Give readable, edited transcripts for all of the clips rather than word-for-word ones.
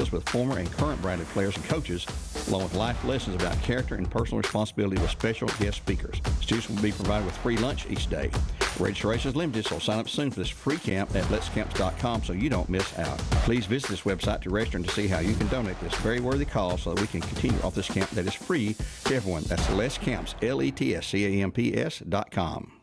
classes with former and current Bradley players and coaches, along with life lessons about character and personal responsibility with special guest speakers. Students will be provided with free lunch each day. Registration is limited, so sign up soon for this free camp at letscamps.com so you don't miss out. Please visit this website to register and to see how you can donate this very worthy cause so that we can continue off this camp that is free to everyone. That's Let's Camps, LETSCAMPS.com.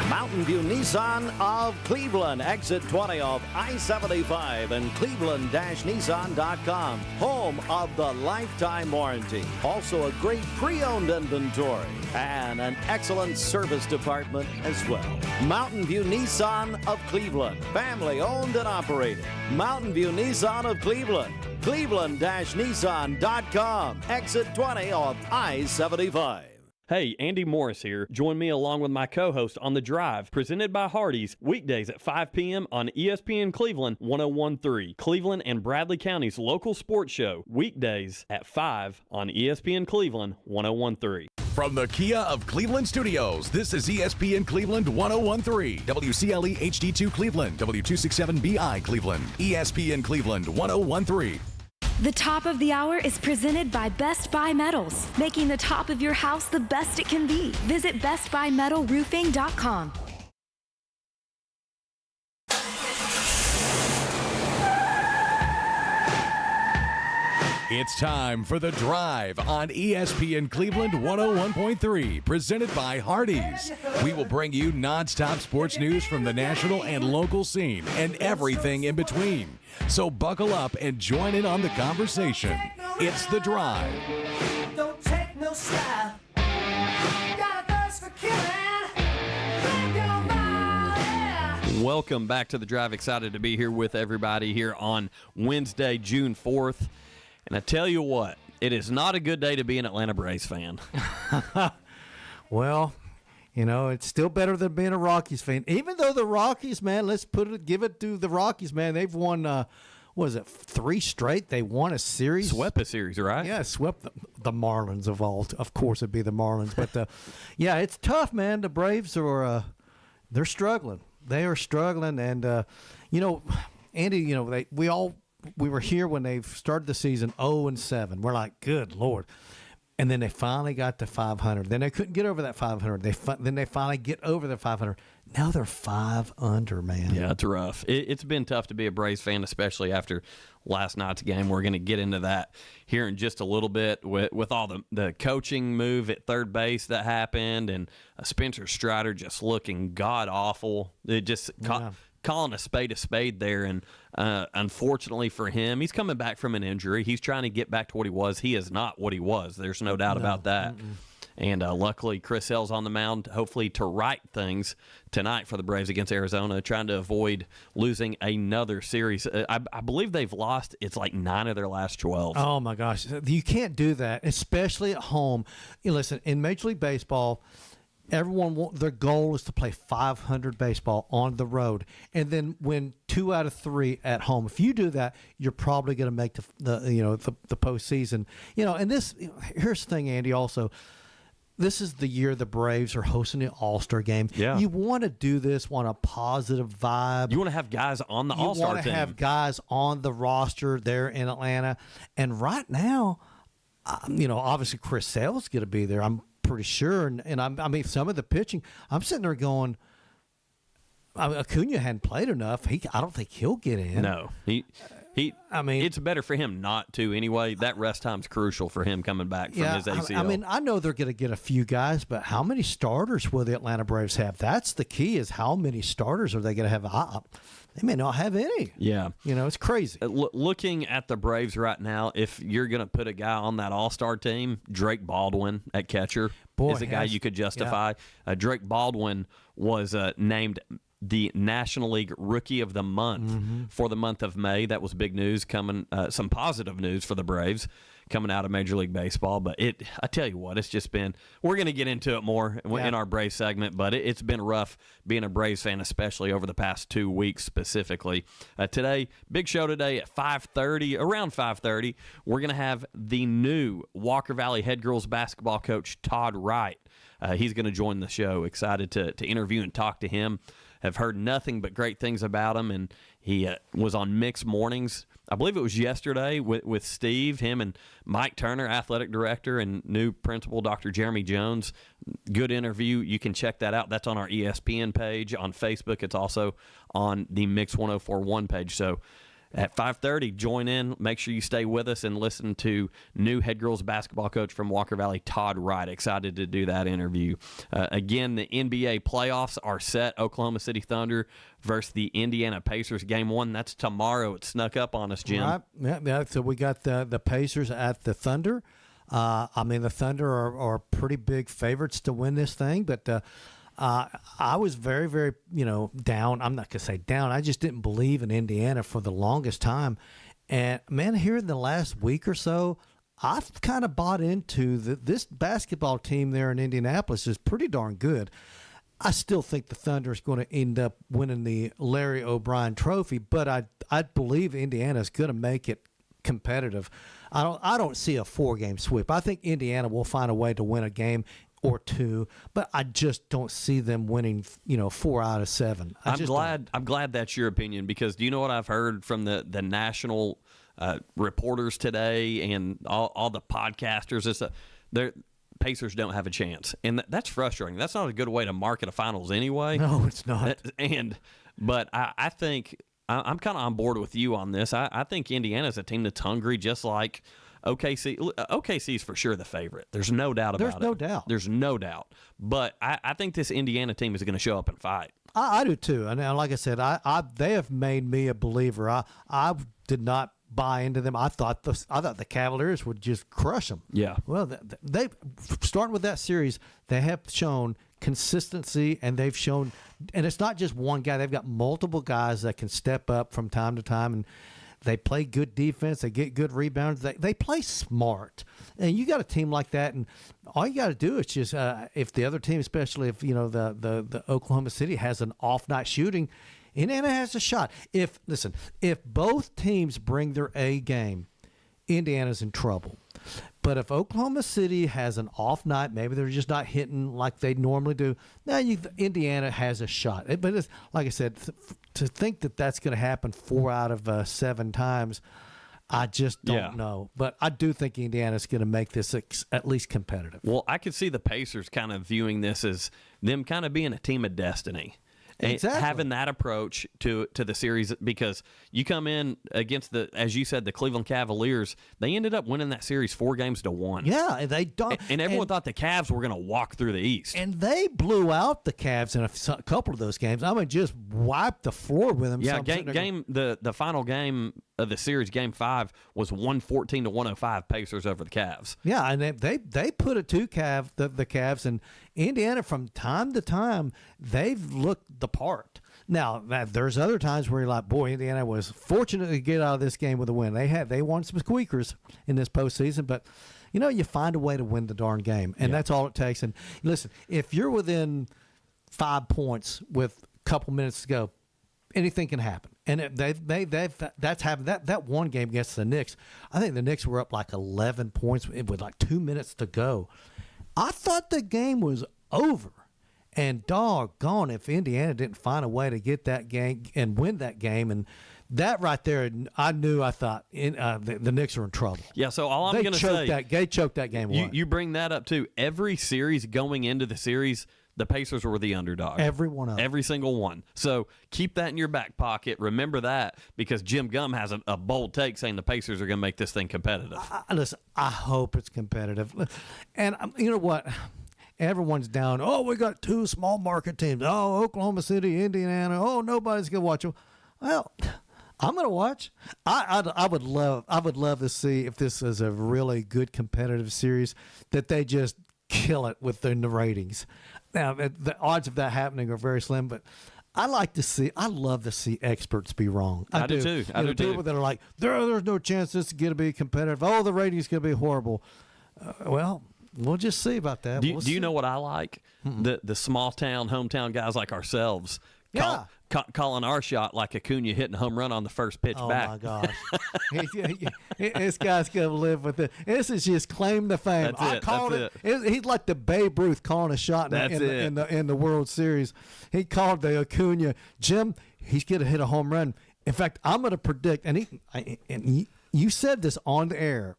Mountain View Nissan of Cleveland, exit 20 of I-75 and cleveland-nissan.com, home of the lifetime warranty. Also a great pre-owned inventory and an excellent service department as well. Mountain View Nissan of Cleveland, family owned and operated. Mountain View Nissan of Cleveland, cleveland-nissan.com, exit 20 of I-75. Hey, Andy Morris here. Join me along with my co-host on The Drive, presented by Hardees, weekdays at 5 p.m. on ESPN Cleveland 101.3. Cleveland and Bradley County's local sports show, weekdays at 5 on ESPN Cleveland 101.3. From the Kia of Cleveland Studios, this is ESPN Cleveland 101.3, WCLE HD2 Cleveland, W267BI Cleveland, ESPN Cleveland 101.3. The top of the hour is presented by Best Buy Metals, making the top of your house the best it can be. Visit bestbuymetalroofing.com. It's time for The Drive on ESPN Cleveland 101.3, presented by Hardees. We will bring you nonstop sports news from the national and local scene and everything in between. So buckle up and join in on the conversation. It's The Drive. Don't take no style. Got a thirst for killing. Think about it. Welcome back to The Drive. Excited to be here with everybody here on Wednesday, June 4th. And I tell you what, it is not a good day to be an Atlanta Braves fan. Well, you know, it's still better than being a Rockies fan. Even though the Rockies, man, give it to the Rockies, man. They've won, what is it, 3 straight? They won a series. Swept a series, right? Yeah, swept the Marlins of course, it'd be the Marlins. But, yeah, it's tough, man. The Braves are, they're struggling. They are struggling. And, you know, Andy, you know, we were here when they started the season 0-7. We're like, good Lord. And then they finally got to 500. Then they couldn't get over that 500. Then they finally get over the 500. Now they're 5 under, man. Yeah, it's rough. It's been tough to be a Braves fan, especially after last night's game. We're going to get into that here in just a little bit with all the coaching move at third base that happened and Spencer Strider just looking god-awful. It just calling a spade there, and unfortunately for him, he's coming back from an injury. He's trying to get back to what he was. He is not what he was. There's no doubt about that. And luckily, Chris Sale's on the mound, hopefully to right things tonight for the Braves against Arizona, trying to avoid losing another series. I believe they've lost, it's like 9 of their last 12. Oh, my gosh. You can't do that, especially at home. You listen, in Major League Baseball, their goal is to play 500 baseball on the road and then win 2 out of 3 at home. If you do that, you're probably going to make the postseason. You know, and here's the thing, Andy. Also, this is the year the Braves are hosting the All-Star game. Yeah. You want to do this, want a positive vibe. You want to have guys on the All-Star team. You want to have guys on the roster there in Atlanta. And right now, obviously Chris Sale's going to be there. I'm pretty sure, and I mean some of the pitching. I'm sitting there going, Acuna hadn't played enough. I don't think he'll get in. No, I mean, it's better for him not to anyway. That rest time's crucial for him coming back from his ACL. I mean, I know they're going to get a few guys, but how many starters will the Atlanta Braves have? That's the key. Is how many starters are they going to have? They may not have any. Yeah. You know, it's crazy. Looking at the Braves right now, if you're going to put a guy on that All-Star team, Drake Baldwin at catcher is a guy you could justify. Yeah. Drake Baldwin was named the National League Rookie of the Month for the month of May. That was big news coming, some positive news for the Braves coming out of Major League Baseball. But I tell you what, it's just been, we're going to get into it more in our Braves segment, but it's been rough being a Braves fan, especially over the past 2 weeks specifically. Today, big show today at 5:30, around 5:30, we're going to have the new Walker Valley head girls basketball coach, Todd Wright. He's going to join the show. Excited to interview and talk to him. Have heard nothing but great things about him, and he was on Mixed Mornings I believe it was yesterday with Steve, him and Mike Turner, athletic director, and new principal, Dr. Jeremy Jones. Good interview. You can check that out. That's on our ESPN page on Facebook. It's also on the Mix 104.1 page. So at 5:30, join in. Make sure you stay with us and listen to new head girls basketball coach from Walker Valley, Todd Wright. Excited to do that interview. Again, the NBA playoffs are set. Oklahoma City Thunder versus the Indiana Pacers. Game 1, that's tomorrow. It snuck up on us, Jim. Right. Yeah, so we got the Pacers at the Thunder. The Thunder are pretty big favorites to win this thing, but I was very, very, down. I'm not going to say down. I just didn't believe in Indiana for the longest time. And, man, here in the last week or so, I've kind of bought into this basketball team there in Indianapolis is pretty darn good. I still think the Thunder is going to end up winning the Larry O'Brien Trophy, but I believe Indiana is going to make it competitive. I don't see a 4-game sweep. I think Indiana will find a way to win a game or 2, but I just don't see them winning, 4 out of 7. I'm glad that's your opinion, because do you know what I've heard from the national reporters today and all the podcasters? Is that Pacers don't have a chance, and that's frustrating. That's not a good way to market a finals anyway. No, it's not. But I think I'm kind of on board with you on this. I think Indiana's a team that's hungry, just like OKC. OKC's for sure the favorite. There's no doubt about it. There's no doubt. But I think this Indiana team is going to show up and fight. I do too. And like I said, they have made me a believer. I did not buy into them. I thought the Cavaliers would just crush them. Yeah. Well, they starting with that series, they have shown consistency, and they've shown, and it's not just one guy. They've got multiple guys that can step up from time to time, and they play good defense. They get good rebounds. They play smart. And you got a team like that, and all you got to do is just if the other team, especially if the Oklahoma City has an off night shooting, Indiana has a shot. If both teams bring their A game, Indiana's in trouble. But if Oklahoma City has an off night, maybe they're just not hitting like they normally do, now Indiana has a shot. But it's, like I said, to think that that's going to happen 4 out of 7 times, I just don't know. But I do think Indiana's going to make this at least competitive. Well, I could see the Pacers kind of viewing this as them kind of being a team of destiny. Exactly. Having that approach to the series, because you come in against as you said, the Cleveland Cavaliers. They ended up winning that series 4-1. Yeah, they don't. And everyone thought the Cavs were going to walk through the East. And they blew out the Cavs in a couple of those games. I mean, just wiped the floor with them. Yeah, the final game of the series, Game 5, was 114-105 Pacers over the Cavs. Yeah, and they put it to the Cavs, and Indiana from time to time they've looked the part. Now there's other times where you're like, boy, Indiana was fortunate to get out of this game with a win. They won some squeakers in this postseason, but you find a way to win the darn game, and that's all it takes. And listen, if you're within 5 points with a couple minutes to go, anything can happen. And that's happened. That one game against the Knicks, I think the Knicks were up like 11 points with like 2 minutes to go. I thought the game was over. And doggone if Indiana didn't find a way to get that game and win that game. And that right there, I thought the Knicks are in trouble. Yeah, so all I'm going to say, they choked that game away. You bring that up too. Every series going into the series, the Pacers were the underdog. Every one of them. Every single one. So keep that in your back pocket. Remember that, because Jim Gum has a bold take saying the Pacers are going to make this thing competitive. Listen, I hope it's competitive. And you know what? Everyone's down. Oh, we got 2 small market teams. Oh, Oklahoma City, Indiana. Oh, nobody's going to watch them. Well, I'm going to watch. I would love to see, if this is a really good competitive series, that they just kill it within the ratings. Now, the odds of that happening are very slim, but I love to see experts be wrong. I do too. I do people too. that are like, there's no chance this is going to be competitive. Oh, the ratings going to be horrible. Well, we'll just see about that. Do you know what I like? The small town, hometown guys like ourselves. Yeah. Calling our shot like Acuna hitting a home run on the first pitch back. Oh, my gosh. This guy's going to live with it. This is just claim to fame. That's it. Called it. He's like the Babe Ruth calling a shot in the World Series. He called the Acuna. Jim, he's going to hit a home run. In fact, I'm going to predict, and you said this on the air,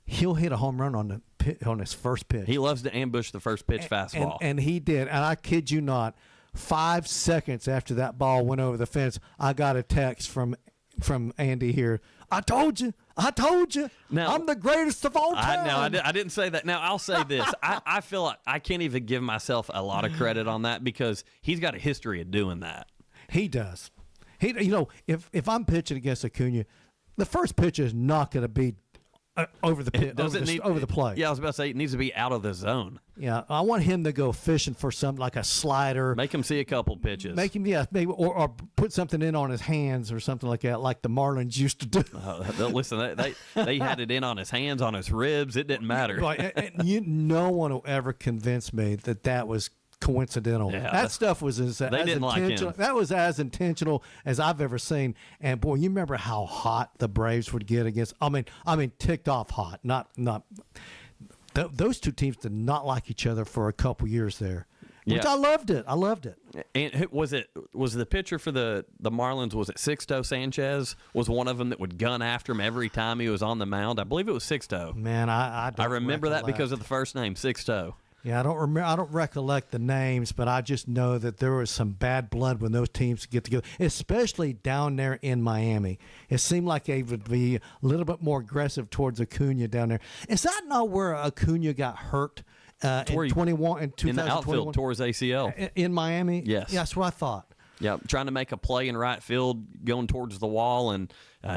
he'll hit a home run on his first pitch. He loves to ambush the first pitch fastball. And he did. And I kid you not, 5 seconds after that ball went over the fence, I got a text from Andy here. I told you. Now, I'm the greatest of all time. I didn't say that. Now, I'll say this. I feel like I can't even give myself a lot of credit on that because he's got a history of doing that. He does. If I'm pitching against Acuna, the first pitch is not going to be over the pit, over the plate. Yeah, I was about to say it needs to be out of the zone. Yeah, I want him to go fishing for something like a slider. Make him see a couple pitches. Make him, maybe, or put something in on his hands or something like that, like the Marlins used to do. Listen, they had it in on his hands, on his ribs. It didn't matter. Right, and no one will ever convince me that was coincidental. Yeah, that stuff was as didn't like intentional. him. That was as intentional as I've ever seen. And boy, you remember how hot the Braves would get against? I mean, ticked off hot. Not. Those two teams did not like each other for a couple years there. Which Yeah. I loved it. And was the pitcher for the Marlins? Was it Sixto Sanchez? Was one of them that would gun after him every time he was on the mound? I believe it was Sixto. Man, I remember that because of the first name, Sixto. Yeah, I don't recollect the names, but I just know that there was some bad blood when those teams get together, especially down there in Miami. It seemed like they would be a little bit more aggressive towards Acuna down there. Is that not where Acuna got hurt in 2021? In the outfield, tore his ACL. In Miami? Yes. Yeah, that's what I thought. Yeah, trying to make a play in right field, going towards the wall, and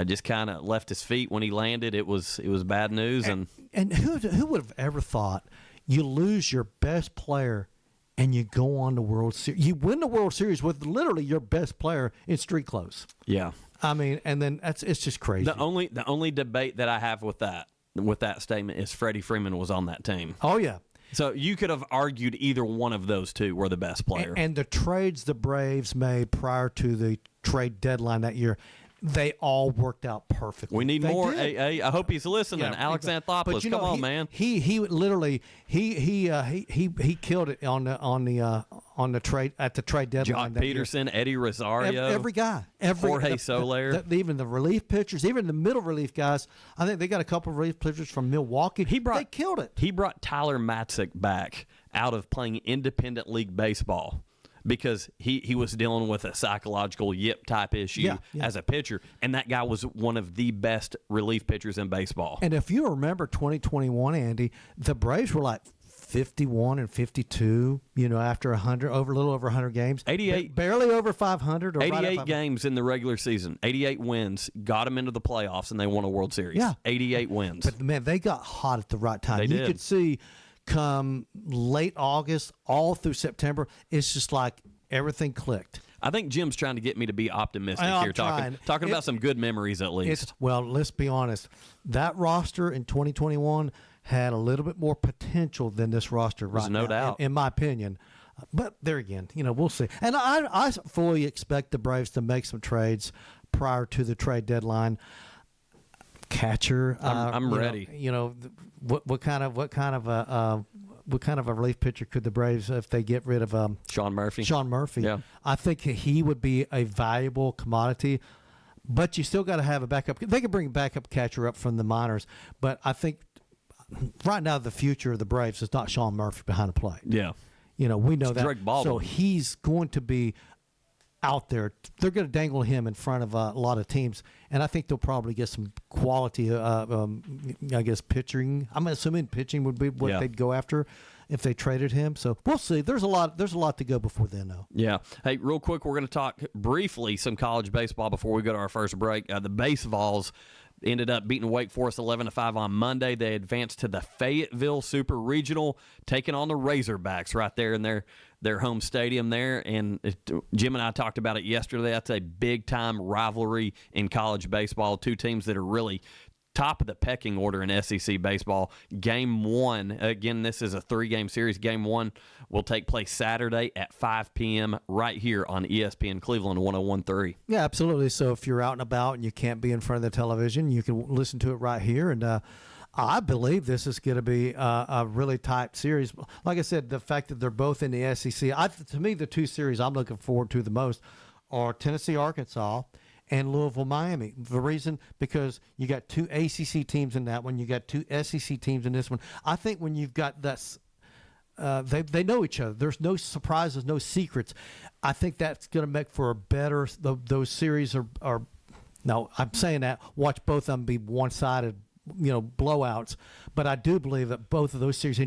just kind of left his feet when he landed. It was bad news. And who would have ever thought you lose your best player and you go on the World Series? You win the World Series with literally your best player in street clothes. Yeah, I mean, and then it's just crazy. The only debate that I have with that statement is Freddie Freeman was on that team. Oh yeah. So you could have argued either one of those two were the best player. And the trades the Braves made prior to the trade deadline that year, they all worked out perfectly. We need more did. AA. I hope he's listening. Yeah, Alex Anthopoulos, but come on, man. He literally he killed it on the trade at the trade deadline. Jock Peterson, Eddie Rosario, every guy, Jorge Soler, even the relief pitchers, even the middle relief guys. I think they got a couple of relief pitchers from Milwaukee. They killed it. He brought Tyler Matzik back out of playing independent league baseball, because he was dealing with a psychological yip type issue as a pitcher, and that guy was one of the best relief pitchers in baseball. And if you remember 2021, Andy, the Braves were like 51 and 52, after a little over 100 games. 88. Barely over 500. Or 88 games in the regular season, 88 wins, got them into the playoffs, and they won a World Series. Yeah. 88 wins. But, man, they got hot at the right time. They you did. could see come late August, all through September, it's just like everything clicked. I think Jim's trying to get me to be optimistic here, talking about some good memories at least. Well, let's be honest. That roster in 2021 had a little bit more potential than this roster right now. No doubt. In my opinion. But there again, we'll see. And I fully expect the Braves to make some trades prior to the trade deadline. Catcher, I'm ready. What kind of a relief pitcher could the Braves, if they get rid of Sean Murphy? Sean Murphy. Yeah. I think he would be a valuable commodity, but you still got to have a backup. They could bring a backup catcher up from the minors, but I think right now the future of the Braves is not Sean Murphy behind the plate. Yeah. We know that. Drake Baldwin. So he's going to be out there. They're going to dangle him in front of a lot of teams, and I think they'll probably get some quality, pitching. I'm assuming pitching would be what they'd go after if they traded him. So we'll see. There's a lot to go before then, though. Yeah. Hey, real quick, we're going to talk briefly some college baseball before we go to our first break. The Base Vols ended up beating Wake Forest 11-5 on Monday. They advanced to the Fayetteville Super Regional, taking on the Razorbacks right there in their home stadium there. And Jim and I talked about it yesterday. That's a big-time rivalry in college baseball. Two teams that are really top of the pecking order in SEC baseball. Game one, again, this is a 3-game series. Game one will take place Saturday at 5 p.m. right here on ESPN Cleveland 101.3. Yeah, absolutely. So if you're out and about and you can't be in front of the television, you can listen to it right here. And I believe this is going to be a really tight series. Like I said, the fact that they're both in the SEC, to me, the two series I'm looking forward to the most are Tennessee, Arkansas, and Louisville, Miami. The reason, because you got 2 ACC teams in that one, you got 2 SEC teams in this one. I think when you've got this, they know each other. There's no surprises, no secrets. I think that's going to make for a better. Those series are. No, I'm saying that. Watch both of them be one-sided, blowouts. But I do believe that both of those series,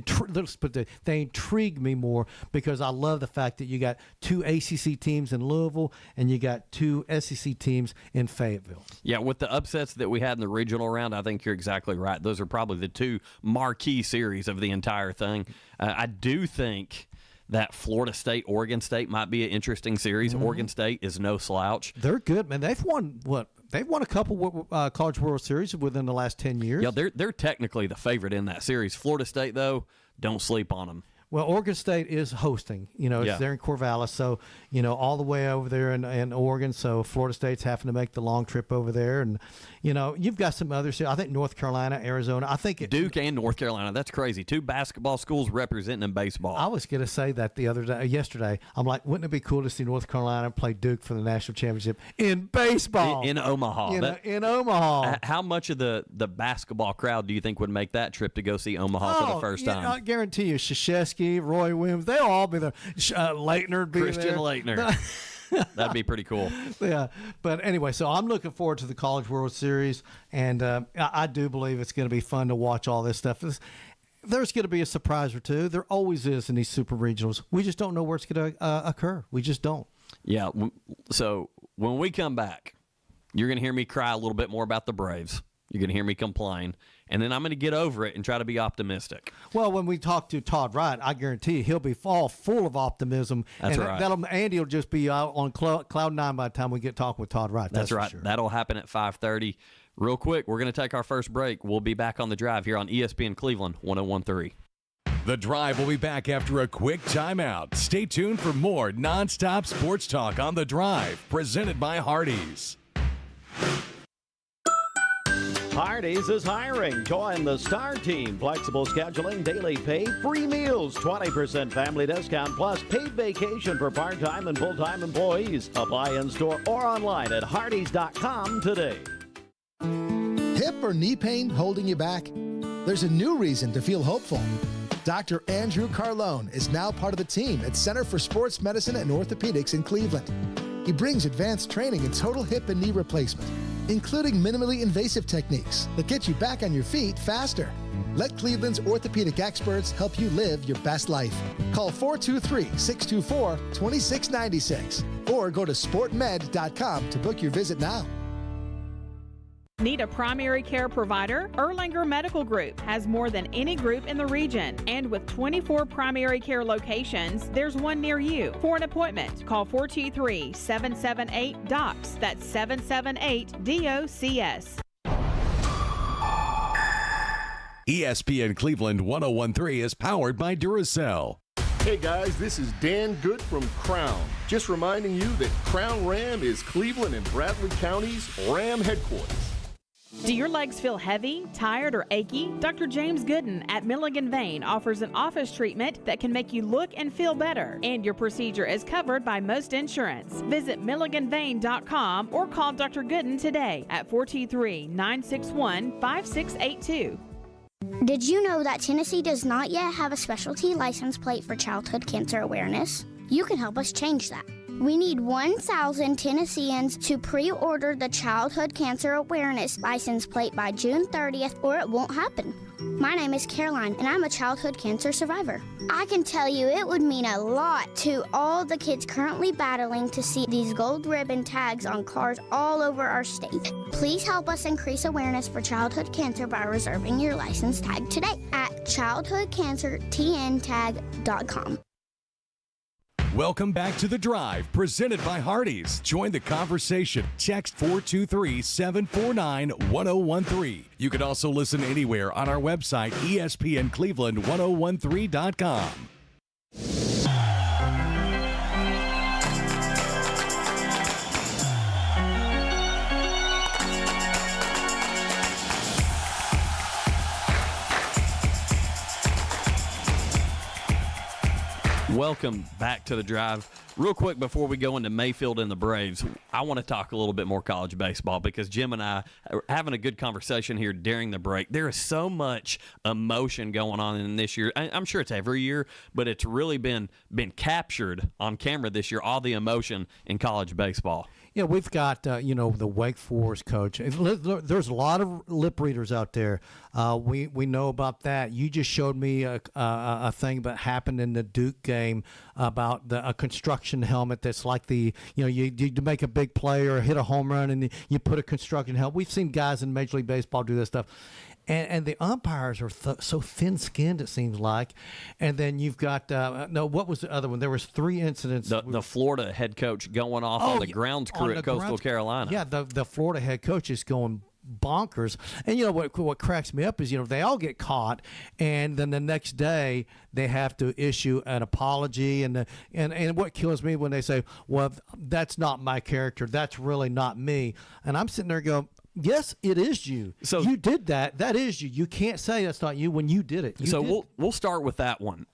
they intrigue me more because I love the fact that you got 2 ACC teams in Louisville and you got 2 SEC teams in Fayetteville. Yeah, with the upsets that we had in the regional round, I think you're exactly right. Those are probably the 2 marquee series of the entire thing. I do think that Florida State, Oregon State might be an interesting series. Mm-hmm. Oregon State is no slouch. They're good, man. They've won what? They've won a couple College World Series within the last 10 years. Yeah, they're technically the favorite in that series. Florida State, though, don't sleep on them. Well, Oregon State is hosting. It's there in Corvallis, so all the way over there in Oregon. So Florida State's having to make the long trip over there, and you've got some others. I think North Carolina, Arizona. I think Duke and North Carolina. That's crazy. 2 basketball schools representing in baseball. I was going to say that yesterday. I'm like, wouldn't it be cool to see North Carolina play Duke for the national championship in baseball in Omaha? In Omaha. How much of the basketball crowd do you think would make that trip to go see Omaha for the first time? I guarantee you, Krzyzewski, Roy Williams, they'll all be there. Leitner would be Christian there. Leitner. That'd be pretty cool. Yeah. But anyway, so I'm looking forward to the College World Series, and I do believe it's going to be fun to watch all this stuff. There's going to be a surprise or two. There always is in these super regionals. We just don't know where it's going to occur. We just don't. Yeah. So when we come back, you're going to hear me cry a little bit more about the Braves. You're going to hear me complain, and then I'm going to get over it and try to be optimistic. Well, when we talk to Todd Wright, I guarantee you he'll be all full of optimism. That's right. Andy will just be out on cloud 9 by the time we get talking with Todd Wright. That's right. For sure. That'll happen at 5:30. Real quick, we're going to take our first break. We'll be back on The Drive here on ESPN Cleveland 101.3. The Drive will be back after a quick timeout. Stay tuned for more nonstop sports talk on The Drive, presented by Hardees. Hardees is hiring. Join the Star Team. Flexible scheduling, daily pay, free meals, 20% family discount, plus paid vacation for part-time and full-time employees. Apply in-store or online at hardees.com today. Hip or knee pain holding you back? There's a new reason to feel hopeful. Dr. Andrew Carlone is now part of the team at Center for Sports Medicine and Orthopedics in Cleveland. He brings advanced training in total hip and knee replacement, including minimally invasive techniques that get you back on your feet faster. Let Cleveland's orthopedic experts help you live your best life. Call 423-624-2696 or go to sportmed.com to book your visit now. Need a primary care provider? Erlanger Medical Group has more than any group in the region. And with 24 primary care locations, there's one near you. For an appointment, call 423-778-DOCS. That's 778-DOCS. ESPN Cleveland 101.3 is powered by Duracell. Hey guys, this is Dan Good from Crown. Just reminding you that Crown Ram is Cleveland and Bradley County's Ram headquarters. Do your legs feel heavy, tired, or achy? Dr. James Gooden at Milligan Vein offers an office treatment that can make you look and feel better, and your procedure is covered by most insurance. Visit milliganvein.com or call Dr. Gooden today at 423-961-5682. Did you know that Tennessee does not yet have a specialty license plate for childhood cancer awareness? You can help us change that. We need 1,000 Tennesseans to pre-order the Childhood Cancer Awareness license plate by June 30th, or it won't happen. My name is Caroline, and I'm a childhood cancer survivor. I can tell you it would mean a lot to all the kids currently battling to see these gold ribbon tags on cars all over our state. Please help us increase awareness for childhood cancer by reserving your license tag today at childhoodcancertntag.com. Welcome back to The Drive, presented by Hardees. Join the conversation. Text 423-749-1013. You can also listen anywhere on our website, ESPNCleveland1013.com. Welcome back to The Drive. Real quick before we go into Mayfield and the Braves, I want to talk a little bit more college baseball because Jim and I are having a good conversation here during the break. There is so much emotion going on in this year. I'm sure it's every year, but it's really been captured on camera this year, all the emotion in college baseball. Yeah, we've got, the Wake Forest coach. There's a lot of lip readers out there. We know about that. You just showed me a thing that happened in the Duke game about a construction helmet that's like you make a big play or hit a home run and you put a construction helmet. We've seen guys in Major League Baseball do this stuff. And the umpires are so thin-skinned, it seems like. And then you've got what was the other one? There was 3 incidents. The Florida head coach going off on the grounds crew at Coastal Carolina. Yeah, the Florida head coach is going bonkers. And you know what cracks me up is they all get caught, and then the next day they have to issue an apology. And what kills me when they say, "Well, that's not my character. That's really not me." And I'm sitting there going, yes, it is you. So you did that. That is you. You can't say that's not you when you did it. We'll start with that one.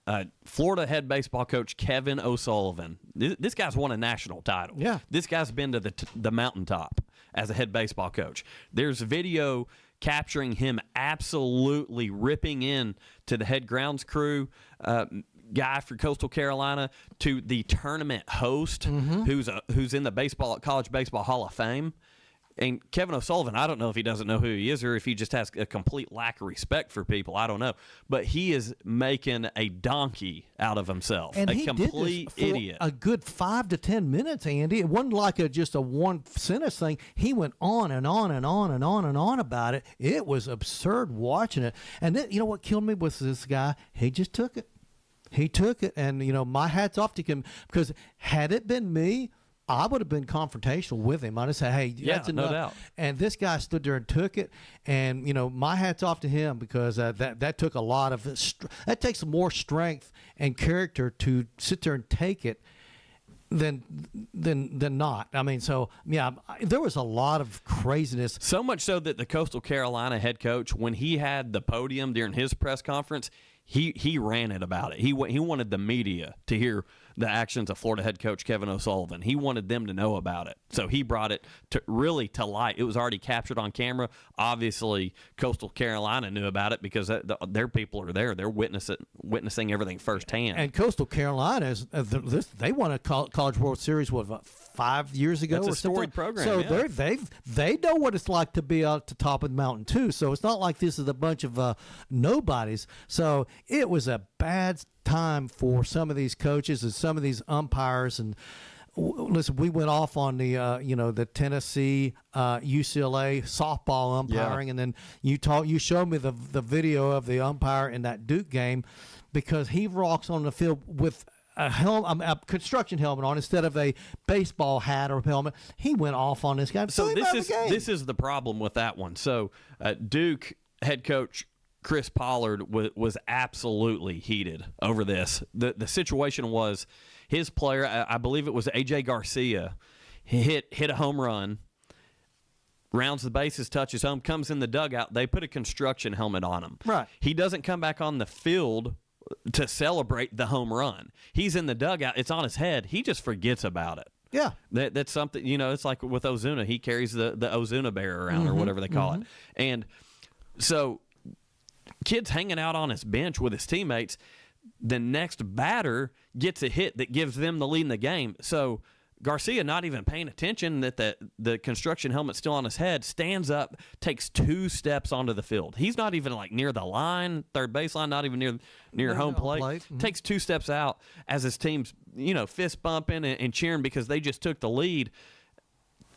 Florida head baseball coach Kevin O'Sullivan. This guy's won a national title. Yeah. This guy's been to the mountaintop as a head baseball coach. There's video capturing him absolutely ripping in to the head grounds crew guy for Coastal Carolina, to the tournament host who's in the College Baseball Hall of Fame. And Kevin O'Sullivan, I don't know if he doesn't know who he is or if he just has a complete lack of respect for people. I don't know. But he is making a donkey out of himself. And a he complete did this for idiot. a good 5 to 10 minutes, Andy. It wasn't like just a one-sentence thing. He went on and on and on and on and on about it. It was absurd watching it. And then, you know what killed me was this guy. He just took it. He took it. And, my hat's off to him because had it been me, I would have been confrontational with him. I'd have said, hey, that's enough. No doubt. And this guy stood there and took it. And, my hat's off to him because that took a lot of that takes more strength and character to sit there and take it than not. I mean, so, yeah, there was a lot of craziness. So much so that the Coastal Carolina head coach, when he had the podium during his press conference, he ran it about it. He wanted the media to hear the actions of Florida head coach Kevin O'Sullivan. He wanted them to know about it. So he brought it to light. It was already captured on camera. Obviously, Coastal Carolina knew about it because their people are there. They're witnessing everything firsthand. And Coastal Carolina, they won a College World Series, 5 years ago? That's or a storied something? program. So they know what it's like to be at the top of the mountain, too. So it's not like this is a bunch of nobodies. So it was a bad time for some of these coaches and some of these umpires. And listen, we went off on the Tennessee UCLA softball umpiring, and then you showed me the video of the umpire in that Duke game because he walks on the field with a construction helmet on instead of a baseball hat or helmet. He went off on this guy. So this is the problem with that one. So Duke head coach Chris Pollard was absolutely heated over this. The situation was his player, I believe it was A.J. Garcia, hit a home run, rounds the bases, touches home, comes in the dugout. They put a construction helmet on him. Right. He doesn't come back on the field to celebrate the home run. He's in the dugout. It's on his head. He just forgets about it. Yeah. That's something, it's like with Ozuna. He carries the Ozuna bear around or whatever they call it. And so kid's hanging out on his bench with his teammates. The next batter gets a hit that gives them the lead in the game. So Garcia, not even paying attention that the construction helmet's still on his head, stands up, takes 2 steps onto the field. He's not even like near the line, third baseline, not even near home plate. Mm-hmm. Takes 2 steps out as his team's fist bumping and cheering because they just took the lead.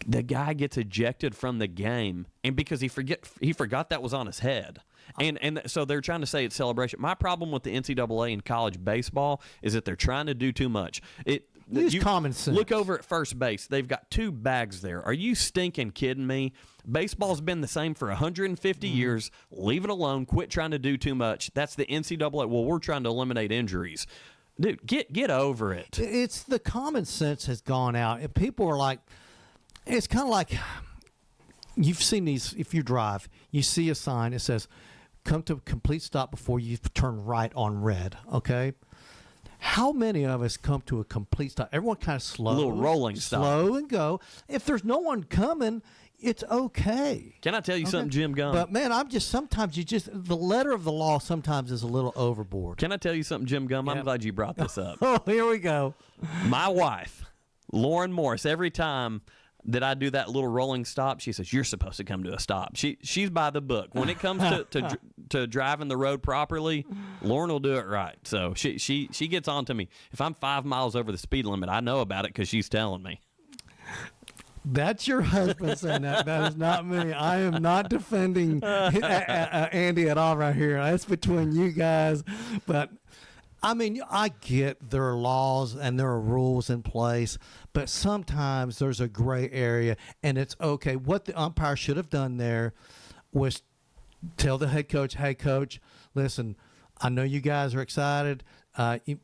The guy gets ejected from the game, and because he forgot that was on his head. And so they're trying to say it's celebration. My problem with the NCAA in college baseball is that they're trying to do too much. Use common sense. Look over at first base. They've got 2 bags there. Are you stinking kidding me? Baseball's been the same for 150 years. Leave it alone. Quit trying to do too much. That's the NCAA. Well, we're trying to eliminate injuries. Dude, get over it. It's the common sense has gone out. And people are like, it's kind of like you've seen these. If you drive, you see a sign that says, come to a complete stop before you turn right on red, okay? How many of us come to a complete stop? Everyone kind of slow. A little rolling stop. Slow and go. If there's no one coming, it's okay. Can I tell you something, Jim Gum? But, man, sometimes the letter of the law sometimes is a little overboard. Can I tell you something, Jim Gum? Yeah. I'm glad you brought this up. Oh, here we go. My wife, Lauren Morris, every time that I do that little rolling stop, she says, "You're supposed to come to a stop." She's by the book. When it comes to driving the road properly, Lauren will do it right. So she gets on to me. If I'm 5 miles over the speed limit, I know about it because she's telling me. That's your husband saying that. That is not me. I am not defending Andy at all right here. That's between you guys. But, I mean, I get there are laws and there are rules in place, but sometimes there's a gray area, and it's okay. What the umpire should have done there was tell the head coach, "Hey, coach, listen, I know you guys are excited.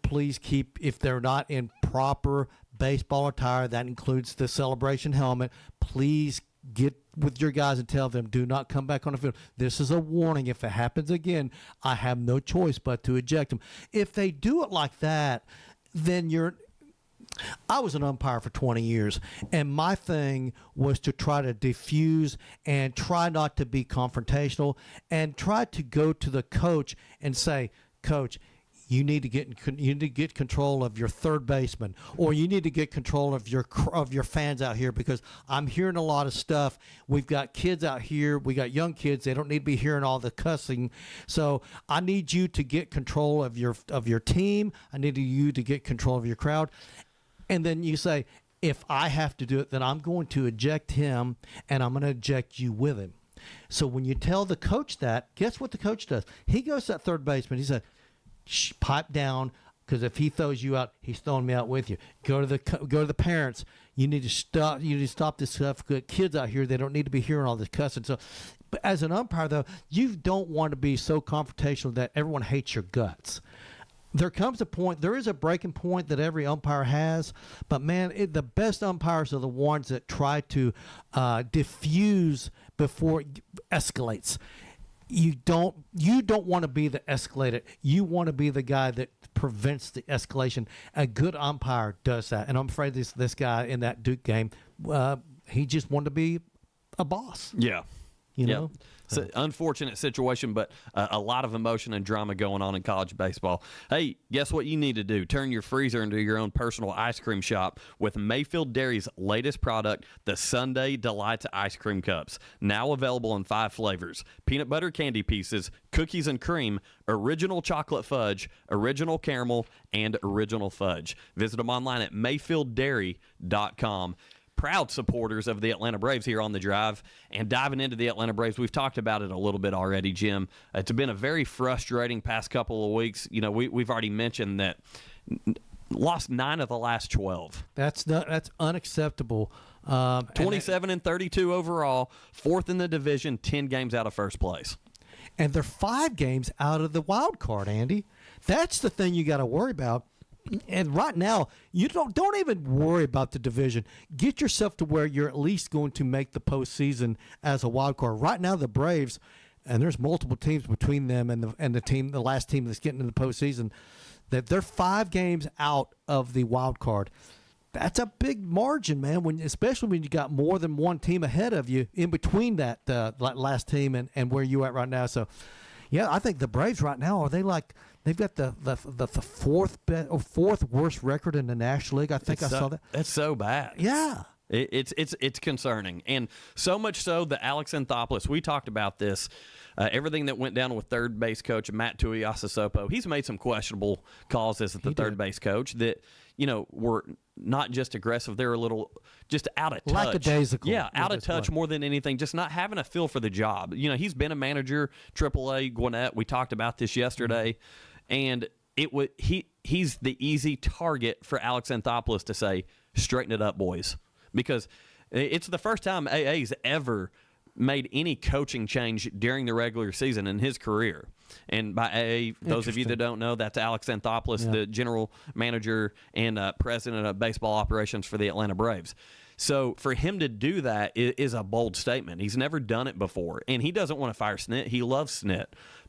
Please keep, if they're not in proper baseball attire, that includes the celebration helmet, please get with your guys and tell them, do not come back on the field. This is a warning. If it happens again, I have no choice but to eject them." If they do it like that, then I was an umpire for 20 years, and my thing was to try to diffuse and try not to be confrontational and try to go to the coach and say, "Coach, you need to get control of your third baseman, or you need to get control of your fans out here, because I'm hearing a lot of stuff. We've got kids out here. We got young kids. They don't need to be hearing all the cussing. So I need you to get control of your team. I need you to get control of your crowd." And then you say, "If I have to do it, then I'm going to eject him, and I'm going to eject you with him." So when you tell the coach that, guess what the coach does? He goes to that third baseman. He said, "Pipe down, because if he throws you out, he's throwing me out with you." Go to the parents. You need to stop. You need to stop this stuff. Got kids out here, they don't need to be hearing all this cussing. So, but as an umpire, though, you don't want to be so confrontational that everyone hates your guts. There comes a point. There is a breaking point that every umpire has, but man, the best umpires are the ones that try to diffuse before it escalates. You don't want to be the escalator. You want to be the guy that prevents the escalation. A good umpire does that, and I'm afraid this guy in that Duke game, he just wanted to be a boss. Yeah, you know. It's an unfortunate situation, but a lot of emotion and drama going on in college baseball. Hey, guess what you need to do? Turn your freezer into your own personal ice cream shop with Mayfield Dairy's latest product, the Sunday Delights Ice Cream Cups. Now available in 5 flavors: peanut butter candy pieces, cookies and cream, original chocolate fudge, original caramel, and original fudge. Visit them online at mayfielddairy.com. Proud supporters of the Atlanta Braves here on The Drive. And diving into the Atlanta Braves, we've talked about it a little bit already, Jim. It's been a very frustrating past couple of weeks. You know, we've already mentioned that lost 9 of the last 12. That's unacceptable. 27 and 32 overall, 4th in the division, 10 games out of first place. And they're 5 games out of the wild card, Andy. That's the thing you got to worry about. And right now, you don't even worry about the division. Get yourself to where you're at least going to make the postseason as a wild card. Right now, the Braves, and there's multiple teams between them and the last team that's getting in the postseason, that they're 5 games out of the wild card. That's a big margin, man. Especially when you got more than one team ahead of you in between that last team and where you at right now. So, yeah, I think the Braves right now, are they like? They've got the fourth worst record in the National League. I think I saw that. That's so bad. Yeah. It's concerning. And so much so that Alex Anthopoulos, we talked about this, everything that went down with third base coach Matt Tuiasosopo. He's made some questionable calls as the third base coach that, were not just aggressive. They're a little just out of touch. Lackadaisical. Yeah, out of touch more than anything, just not having a feel for the job. He's been a manager, AAA, Gwinnett. We talked about this yesterday. Mm-hmm. And he's the easy target for Alex Anthopoulos to say, straighten it up, boys. Because it's the first time AA's ever made any coaching change during the regular season in his career. And by AA, those of you that don't know, that's Alex Anthopoulos, the general manager and president of baseball operations for the Atlanta Braves. So for him to do that is a bold statement. He's never done it before, and he doesn't want to fire Snit. He loves Snit.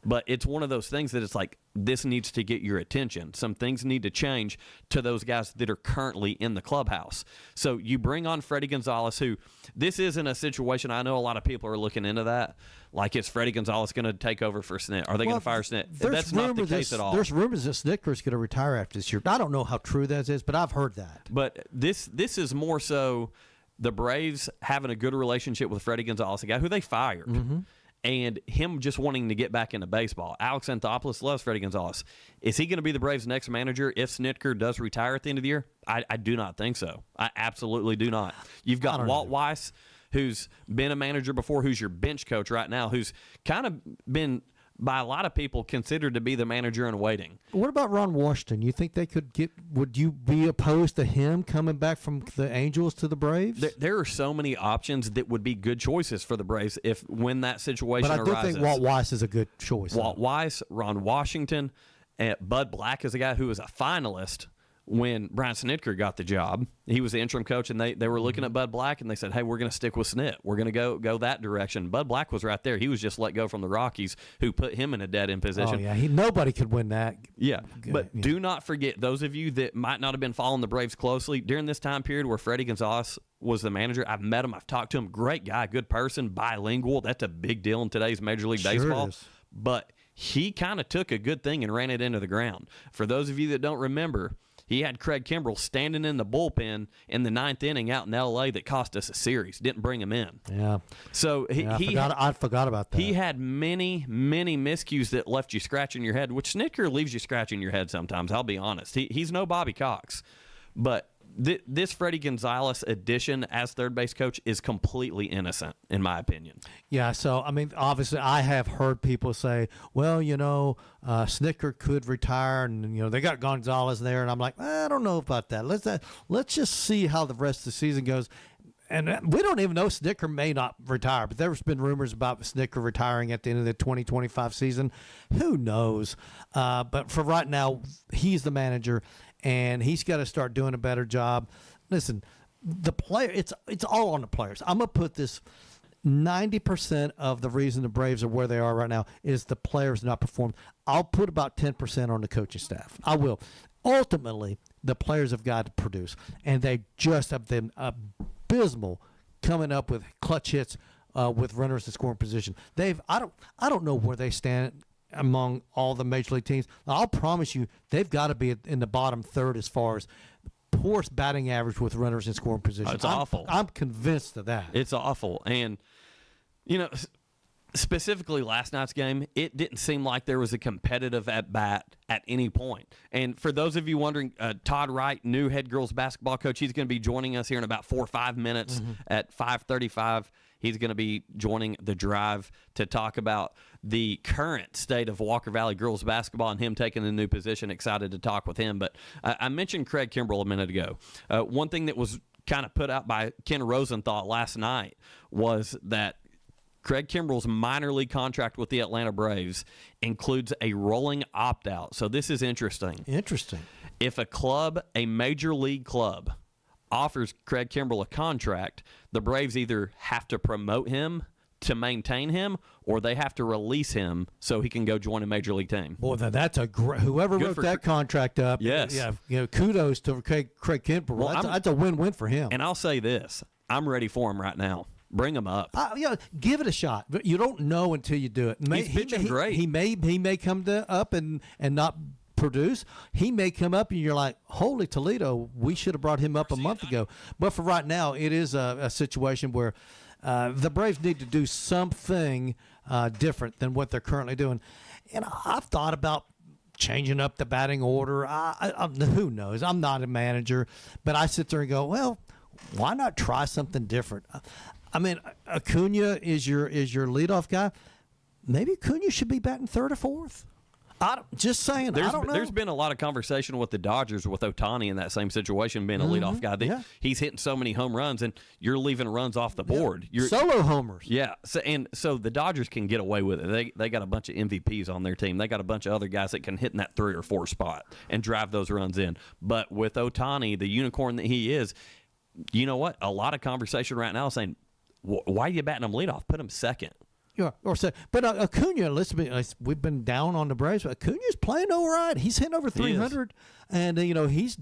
But it's one of those things that it's like, this needs to get your attention. Some things need to change to those guys that are currently in the clubhouse. So you bring on Freddie Gonzalez, who this isn't a situation. I know a lot of people are looking into that. Like, is Freddie Gonzalez going to take over for Snit? Are they going to fire Snit? That's not the case at all. There's rumors that Snitker's going to retire after this year. I don't know how true that is, but I've heard that. But this is more so the Braves having a good relationship with Freddie Gonzalez, a guy who they fired. Mm-hmm. And him just wanting to get back into baseball. Alex Anthopoulos loves Freddie Gonzalez. Is he going to be the Braves' next manager if Snitker does retire at the end of the year? I do not think so. I absolutely do not. You've got Walt Weiss, who's been a manager before, who's your bench coach right now, who's kind of been, by a lot of people, considered to be the manager in waiting. What about Ron Washington? You think they could get? Would you be opposed to him coming back from the Angels to the Braves? There are so many options that would be good choices for the Braves when that situation arises. But I do think Walt Weiss is a good choice. Walt Weiss, Ron Washington, Bud Black is a guy who was a finalist when Brian Snitker got the job. He was the interim coach, and they were looking at Bud Black, and they said, hey, we're going to stick with Snit. We're going to go that direction. Bud Black was right there. He was just let go from the Rockies, who put him in a dead-end position. Oh, yeah. Nobody could win that. Yeah, but do not forget, those of you that might not have been following the Braves closely, during this time period where Freddie Gonzalez was the manager, I've met him, I've talked to him. Great guy, good person, bilingual. That's a big deal in today's Major League Baseball. Is. But he kind of took a good thing and ran it into the ground. For those of you that don't remember, he had Craig Kimbrell standing in the bullpen in the 9th inning out in L.A. that cost us a series. Didn't bring him in. Yeah. So I forgot about that. He had many, many miscues that left you scratching your head, which Snitker leaves you scratching your head sometimes, I'll be honest. He's no Bobby Cox. But this Freddie Gonzalez addition as third base coach is completely innocent, in my opinion. Yeah, so, I mean, obviously I have heard people say, well, Snitker could retire, and, they got Gonzalez there, and I'm like, I don't know about that. Let's just see how the rest of the season goes. And we don't even know, Snitker may not retire, but there's been rumors about Snitker retiring at the end of the 2025 season. Who knows? But for right now, he's the manager, and he's got to start doing a better job. Listen, the player, it's all on the players. I'm going to put this, 90% of the reason the Braves are where they are right now is the players not performing. I'll put about 10% on the coaching staff. I will. Ultimately, the players have got to produce, and they just have been abysmal coming up with clutch hits with runners in scoring position. I don't know where they stand among all the major league teams. I'll promise you they've got to be in the bottom third as far as poorest batting average with runners in scoring position. It's awful. I'm convinced of that. It's awful. And, specifically last night's game, it didn't seem like there was a competitive at-bat at any point. And for those of you wondering, Todd Wright, new head girls basketball coach, he's going to be joining us here in about 4 or 5 minutes at 5:35. He's going to be joining the drive to talk about the current state of Walker Valley girls basketball and him taking a new position. Excited to talk with him. But I mentioned Craig Kimbrell a minute ago. One thing that was kind of put out by Ken Rosenthal last night was that Craig Kimbrell's minor league contract with the Atlanta Braves includes a rolling opt-out. So this is interesting. Interesting. If a major league club, offers Craig Kimbrell a contract, the Braves either have to promote him to maintain him, or they have to release him so he can go join a major league team. Boy, that's a great. Whoever wrote that contract up. Yes. Yeah. Kudos to Craig Kimbrell. Well, that's a win-win for him. And I'll say this: I'm ready for him right now. Bring him up. Give it a shot. But you don't know until you do it. He's pitching great. He may come up and not produce. He may come up and you're like, holy Toledo, we should have brought him up a month ago. But for right now, it is a situation where the Braves need to do something different than what they're currently doing. And I've thought about changing up the batting order. Who knows? I'm not a manager, but I sit there and go, well, why not try something different? I mean, Acuna is your leadoff guy. Maybe Acuna should be batting third or fourth. Just saying. I don't know. There's been a lot of conversation with the Dodgers with Ohtani in that same situation, being a leadoff guy. He's hitting so many home runs, and you're leaving runs off the board. You're solo homers. Yeah. So the Dodgers can get away with it. They got a bunch of MVPs on their team. They got a bunch of other guys that can hit in that 3 or 4 spot and drive those runs in. But with Ohtani, the unicorn that he is, you know what? A lot of conversation right now is saying, why are you batting him leadoff? Put him second. Yeah, but Acuna, we've been down on the Braves, but Acuna's playing all right. He's hitting over 300, and he's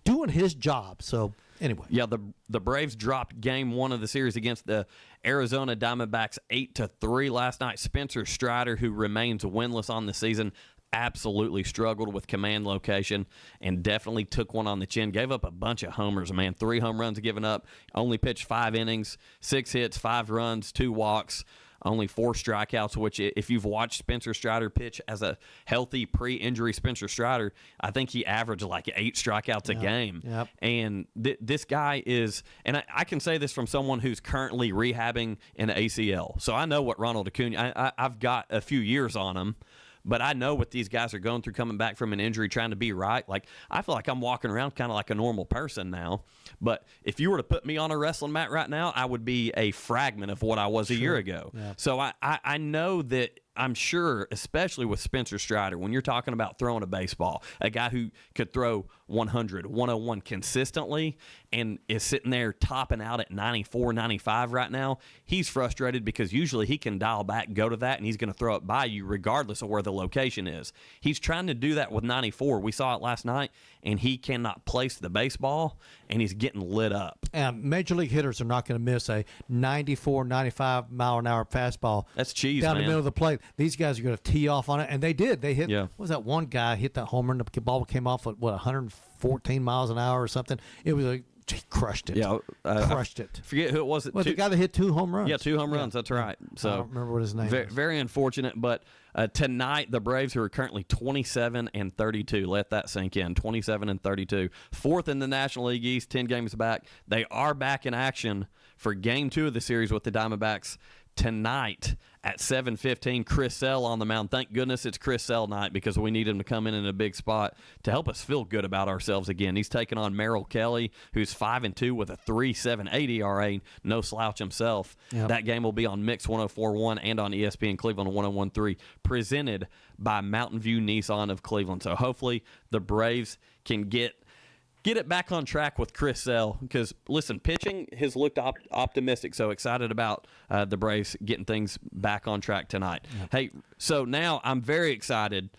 doing his job. So anyway, yeah, the Braves dropped Game 1 of the series against the Arizona Diamondbacks 8-3 last night. Spencer Strider, who remains winless on the season, absolutely struggled with command location and definitely took one on the chin. Gave up a bunch of homers, man. 3 home runs given up. Only pitched 5 innings, 6 hits, 5 runs, 2 walks. Only 4 strikeouts, which if you've watched Spencer Strider pitch as a healthy pre-injury Spencer Strider, I think he averaged like 8 strikeouts a game. Yep. And this guy is, and I can say this from someone who's currently rehabbing an ACL. So I know what Ronald Acuna, I've got a few years on him. But I know what these guys are going through coming back from an injury, trying to be right. Like, I feel like I'm walking around kind of like a normal person now. But if you were to put me on a wrestling mat right now, I would be a fragment of what I was a year ago. Yeah. So I know that I'm sure, especially with Spencer Strider, when you're talking about throwing a baseball, a guy who could throw 100, 101 consistently and is sitting there topping out at 94, 95 right now, he's frustrated because usually he can dial back, go to that, and he's going to throw it by you regardless of where the location is. He's trying to do that with 94. We saw it last night, and he cannot place the baseball, and he's getting lit up. Major league hitters are not going to miss a 94, 95 mile an hour fastball. That's cheese, down man. the middle of the plate. These guys are going to tee off on it, and they did. They hit. Yeah. What was that one guy hit that home run? The ball came off at 114 miles an hour or something. It was he crushed it. Yeah, crushed it. Forget who it was. The guy that hit 2 home runs. Yeah, 2 home runs. That's right. So I don't remember what his name is. Very unfortunate, but tonight the Braves, who are currently 27-32, let that sink in. 27-32, 4th in the National League East, 10 games back. They are back in action for Game 2 of the series with the Diamondbacks tonight at 7:15. Chris Sale on the mound. Thank goodness it's Chris Sale night because we need him to come in a big spot to help us feel good about ourselves again. He's taking on Merrill Kelly, who's 5-2 with a 3.78 ERA. No slouch himself. Yep. That game will be on Mix 104.1 and on ESPN Cleveland 101.3, presented by Mountain View Nissan of Cleveland. So hopefully the Braves can get it back on track with Chris Sale because, listen, pitching has looked optimistic, so excited about the Braves getting things back on track tonight. Yeah. Hey, so now I'm very excited.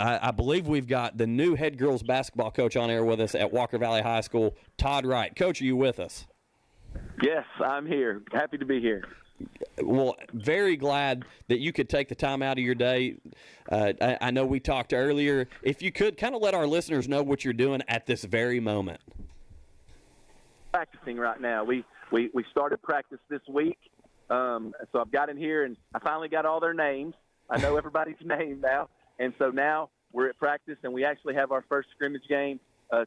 I believe we've got the new head girls basketball coach on air with us at Walker Valley High School, Todd Wright. Coach, are you with us? Yes, I'm here. Happy to be here. Well, very glad that you could take the time out of your day. I know we talked earlier. If you could kind of let our listeners know what you're doing at this very moment. Practicing right now. We started practice this week, so I've got in here, and I finally got all their names. I know everybody's name now, and so now we're at practice, and we actually have our first scrimmage game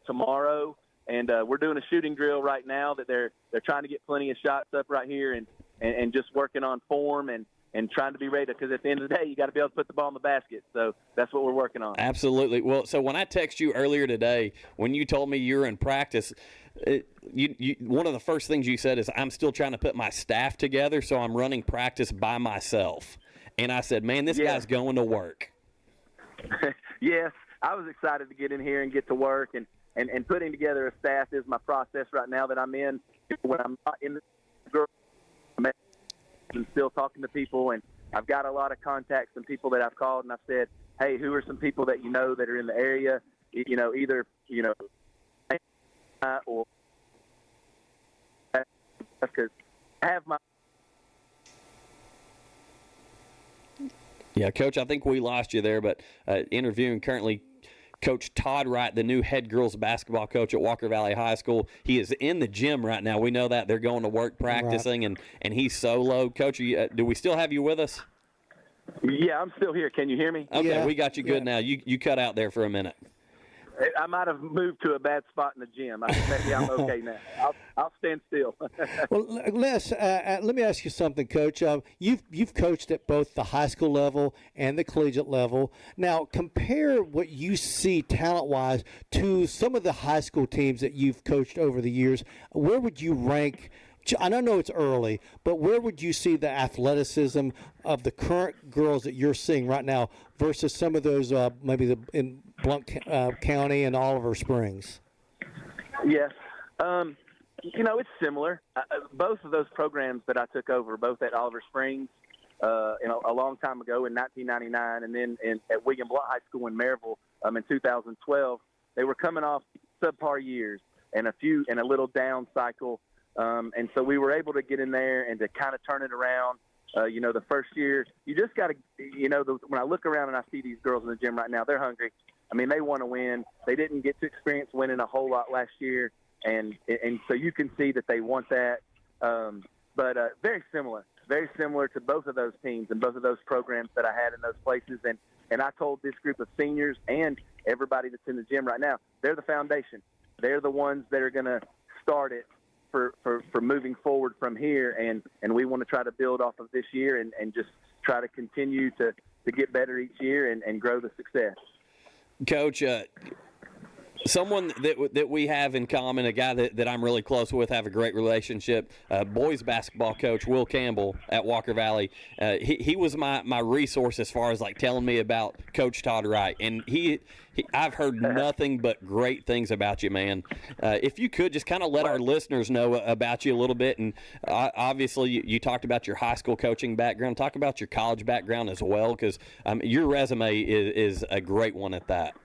tomorrow, and we're doing a shooting drill right now that they're trying to get plenty of shots up right here, and just working on form and trying to be ready because at the end of the day, you got to be able to put the ball in the basket. So that's what we're working on. Absolutely. Well, so when I texted you earlier today, when you told me you were in practice, one of the first things you said is, I'm still trying to put my staff together, so I'm running practice by myself. And I said, man, this guy's going to work. Yes, I was excited to get in here and get to work, and putting together a staff is my process right now that I'm in. When I'm not in the girl, I'm still talking to people, and I've got a lot of contacts and people that I've called, and I've said, hey, who are some people that you know that are in the area, either or because I have my. Yeah, Coach, I think we lost you there, but interviewing currently Coach Todd Wright, the new head girls basketball coach at Walker Valley High School. He is in the gym right now. We know that. They're going to work practicing, and he's solo. Coach, do we still have you with us? Yeah, I'm still here. Can you hear me? Okay, we got you good now. You cut out there for a minute. I might have moved to a bad spot in the gym. Maybe I'm okay now. I'll stand still. Well, Les, let me ask you something, Coach. You've coached at both the high school level and the collegiate level. Now, compare what you see talent-wise to some of the high school teams that you've coached over the years. Where would you rank? I don't know it's early, but where would you see the athleticism of the current girls that you're seeing right now versus some of those maybe in Blount County and Oliver Springs? Yes. It's similar. Both of those programs that I took over, both at Oliver Springs a long time ago in 1999, and then at William Blount High School in Maryville in 2012. They were coming off subpar years and a little down cycle, and so we were able to get in there and to kind of turn it around. The first year, you just got to, when I look around and I see these girls in the gym right now, they're hungry. I mean, they want to win. They didn't get to experience winning a whole lot last year, and so you can see that they want that. But very similar to both of those teams and both of those programs that I had in those places. And I told this group of seniors and everybody that's in the gym right now, they're the foundation. They're the ones that are going to start it for moving forward from here. And we want to try to build off of this year and just try to continue to get better each year and grow the success. Coach, someone that we have in common, a guy that I'm really close with, have a great relationship, boys basketball coach Will Campbell at Walker Valley. He was my resource as far as like telling me about Coach Todd Wright, and I've heard nothing but great things about you, man. If you could just kind of let our listeners know about you a little bit, and obviously you talked about your high school coaching background. Talk about your college background as well, because your resume is a great one at that.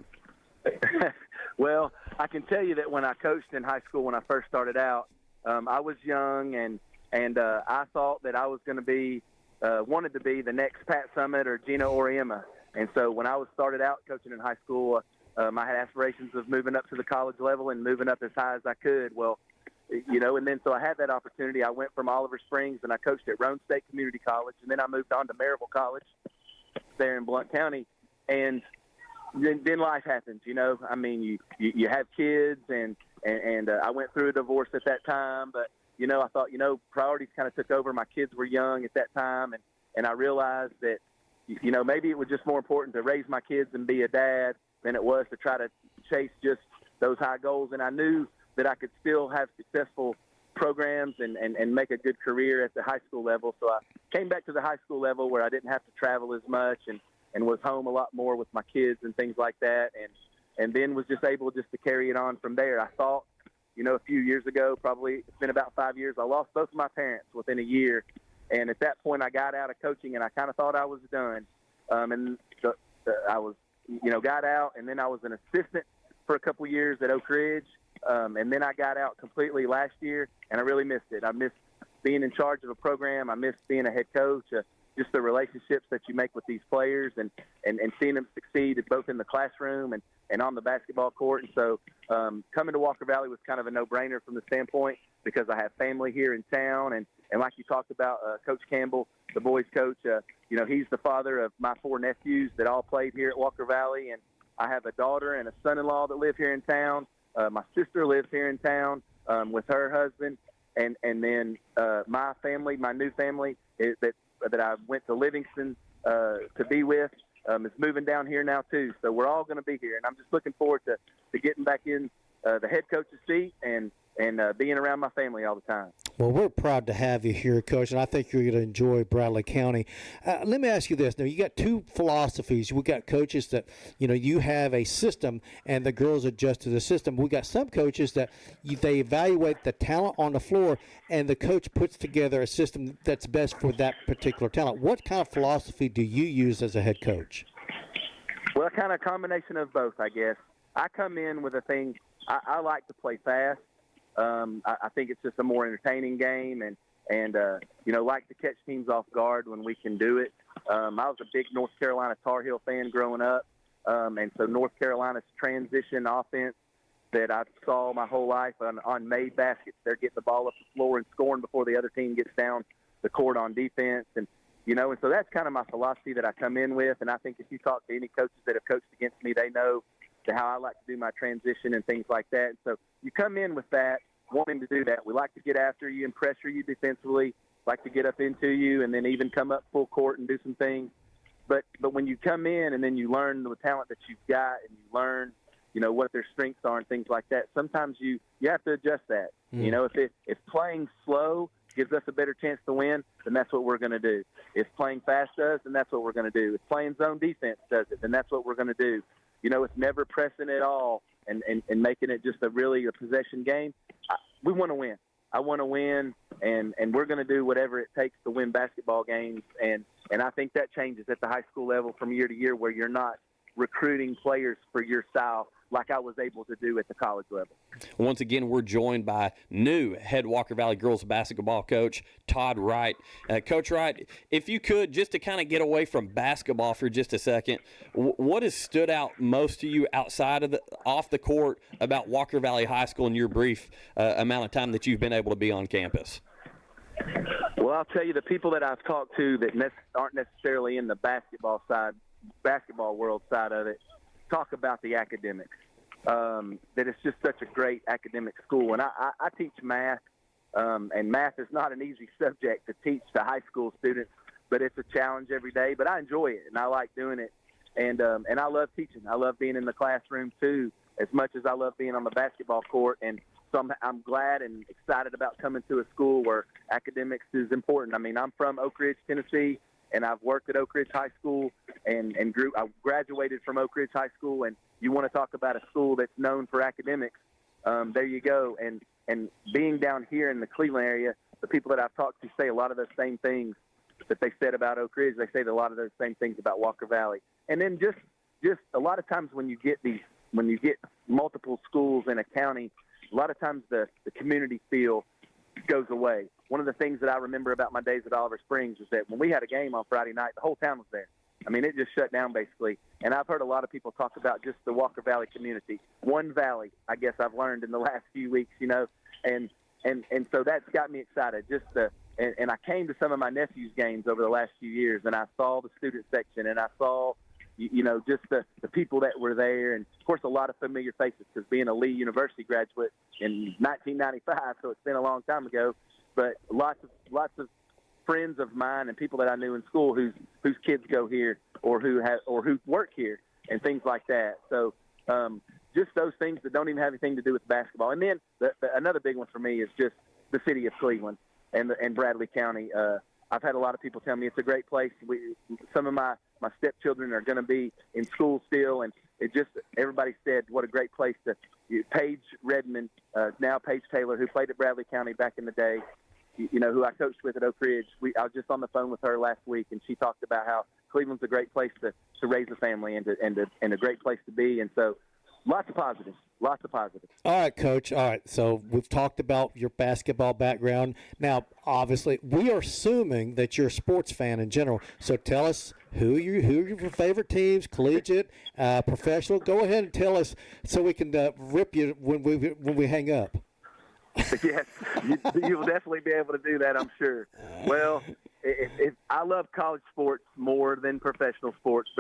Well, I can tell you that when I coached in high school, when I first started out, I was young and I thought that I was going to wanted to be the next Pat Summitt or Gina Oriema. And so when I started out coaching in high school, I had aspirations of moving up to the college level and moving up as high as I could. Well, and then so I had that opportunity. I went from Oliver Springs and I coached at Roane State Community College, and then I moved on to Maryville College there in Blount County. And then life happens, I mean, you have kids, and I went through a divorce at that time, but, I thought, priorities kind of took over. My kids were young at that time, and I realized that, maybe it was just more important to raise my kids and be a dad than it was to try to chase just those high goals. And I knew that I could still have successful programs and make a good career at the high school level. So I came back to the high school level where I didn't have to travel as much and was home a lot more with my kids and things like that. And then was just able just to carry it on from there. I thought, a few years ago, probably it's been about 5 years, I lost both of my parents within a year. And at that point I got out of coaching and I kind of thought I was done. I was, got out, and then I was an assistant for a couple years at Oak Ridge. And then I got out completely last year, and I really missed it. I missed being in charge of a program. I missed being a head coach, just the relationships that you make with these players and seeing them succeed both in the classroom and on the basketball court. And so coming to Walker Valley was kind of a no-brainer from the standpoint because I have family here in town. And like you talked about, Coach Campbell, the boys coach, he's the father of my 4 nephews that all played here at Walker Valley. And I have a daughter and a son-in-law that live here in town. My sister lives here in town with her husband. And then my family, my new family that I went to Livingston to be with is moving down here now too. So we're all going to be here, and I'm just looking forward to getting back in the head coach's seat and being around my family all the time. Well, we're proud to have you here, Coach, and I think you're going to enjoy Bradley County. Let me ask you this. Now, you got 2 philosophies. We got coaches that, you have a system, and the girls adjust to the system. We got some coaches that they evaluate the talent on the floor, and the coach puts together a system that's best for that particular talent. What kind of philosophy do you use as a head coach? Well, kind of a combination of both, I guess. I come in with a thing. I like to play fast. I think it's just a more entertaining game and like to catch teams off guard when we can do it. I was a big North Carolina Tar Heel fan growing up. And so North Carolina's transition offense that I saw my whole life on made baskets, they're getting the ball up the floor and scoring before the other team gets down the court on defense. And so that's kind of my philosophy that I come in with. And I think if you talk to any coaches that have coached against me, they know how I like to do my transition and things like that. And so you come in with that, wanting to do that. We like to get after you and pressure you defensively, like to get up into you and then even come up full court and do some things. But when you come in and then you learn the talent that you've got and you learn, what their strengths are and things like that, sometimes you have to adjust that. If playing slow gives us a better chance to win, then that's what we're going to do. If playing fast does, then that's what we're going to do. If playing zone defense does it, then that's what we're going to do. It's never pressing at all and making it just a possession game. We want to win. I want to win, and we're going to do whatever it takes to win basketball games. And I think that changes at the high school level from year to year, where you're not recruiting players for your style like I was able to do at the college level. Once again, we're joined by new head Walker Valley girls basketball coach, Todd Wright. Coach Wright, if you could, just to kind of get away from basketball for just a second, what has stood out most to you outside of off the court about Walker Valley High School in your brief amount of time that you've been able to be on campus? Well, I'll tell you, the people that I've talked to that aren't necessarily in the basketball world side of it, talk about the academics. That it's just such a great academic school. And I teach math, and math is not an easy subject to teach to high school students, but it's a challenge every day. But I enjoy it, and I like doing it. And I love teaching. I love being in the classroom, too, as much as I love being on the basketball court. And so I'm glad and excited about coming to a school where academics is important. I mean, I'm from Oak Ridge, Tennessee, and I've worked at Oak Ridge High School and I graduated from Oak Ridge High School. And you want to talk about a school that's known for academics, there you go. And being down here in the Cleveland area, the people that I've talked to say a lot of the same things that they said about Oak Ridge. They say a lot of those same things about Walker Valley. And then just a lot of times when you get multiple schools in a county, a lot of times the community feel goes away. One of the things that I remember about my days at Oliver Springs is that when we had a game on Friday night, the whole town was there. I mean, it just shut down basically. And I've heard a lot of people talk about just the Walker Valley community. One valley, I guess I've learned in the last few weeks, and so that's got me excited. And I came to some of my nephew's games over the last few years, and I saw the student section, and I saw, just the people that were there, and of course a lot of familiar faces because being a Lee University graduate in 1995, so it's been a long time ago, but lots of friends of mine and people that I knew in school whose kids go here or who work here and things like that. So just those things that don't even have anything to do with basketball. And then another big one for me is just the city of Cleveland and Bradley County. I've had a lot of people tell me it's a great place. Some of my stepchildren are going to be in school still, and everybody said what a great place to. Paige Redmond, now Paige Taylor, who played at Bradley County back in the day, who I coached with at Oak Ridge. I was just on the phone with her last week, and she talked about how Cleveland's a great place to raise a family and a great place to be. And so lots of positives. All right, Coach. All right, so we've talked about your basketball background. Now, obviously, we are assuming that you're a sports fan in general. So tell us who are your favorite teams, collegiate, professional. Go ahead and tell us so we can rip you when we hang up. Yes, you will definitely be able to do that, I'm sure. Well, I love college sports more than professional sports,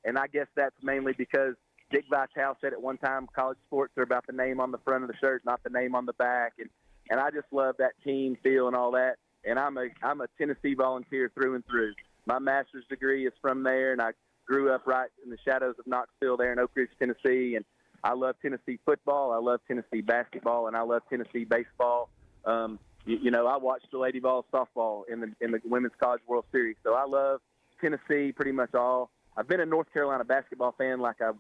and I guess that's mainly because Dick Vitale said at one time college sports are about the name on the front of the shirt, not the name on the back, and I just love that team feel and all that. And I'm a Tennessee Volunteer through and through. My master's degree is from there, and I grew up right in the shadows of Knoxville there in Oak Ridge, Tennessee, and I love Tennessee football, I love Tennessee basketball, and I love Tennessee baseball. I watched the Lady Vols softball in the Women's College World Series, so I love Tennessee pretty much all. I've been a North Carolina basketball fan like I've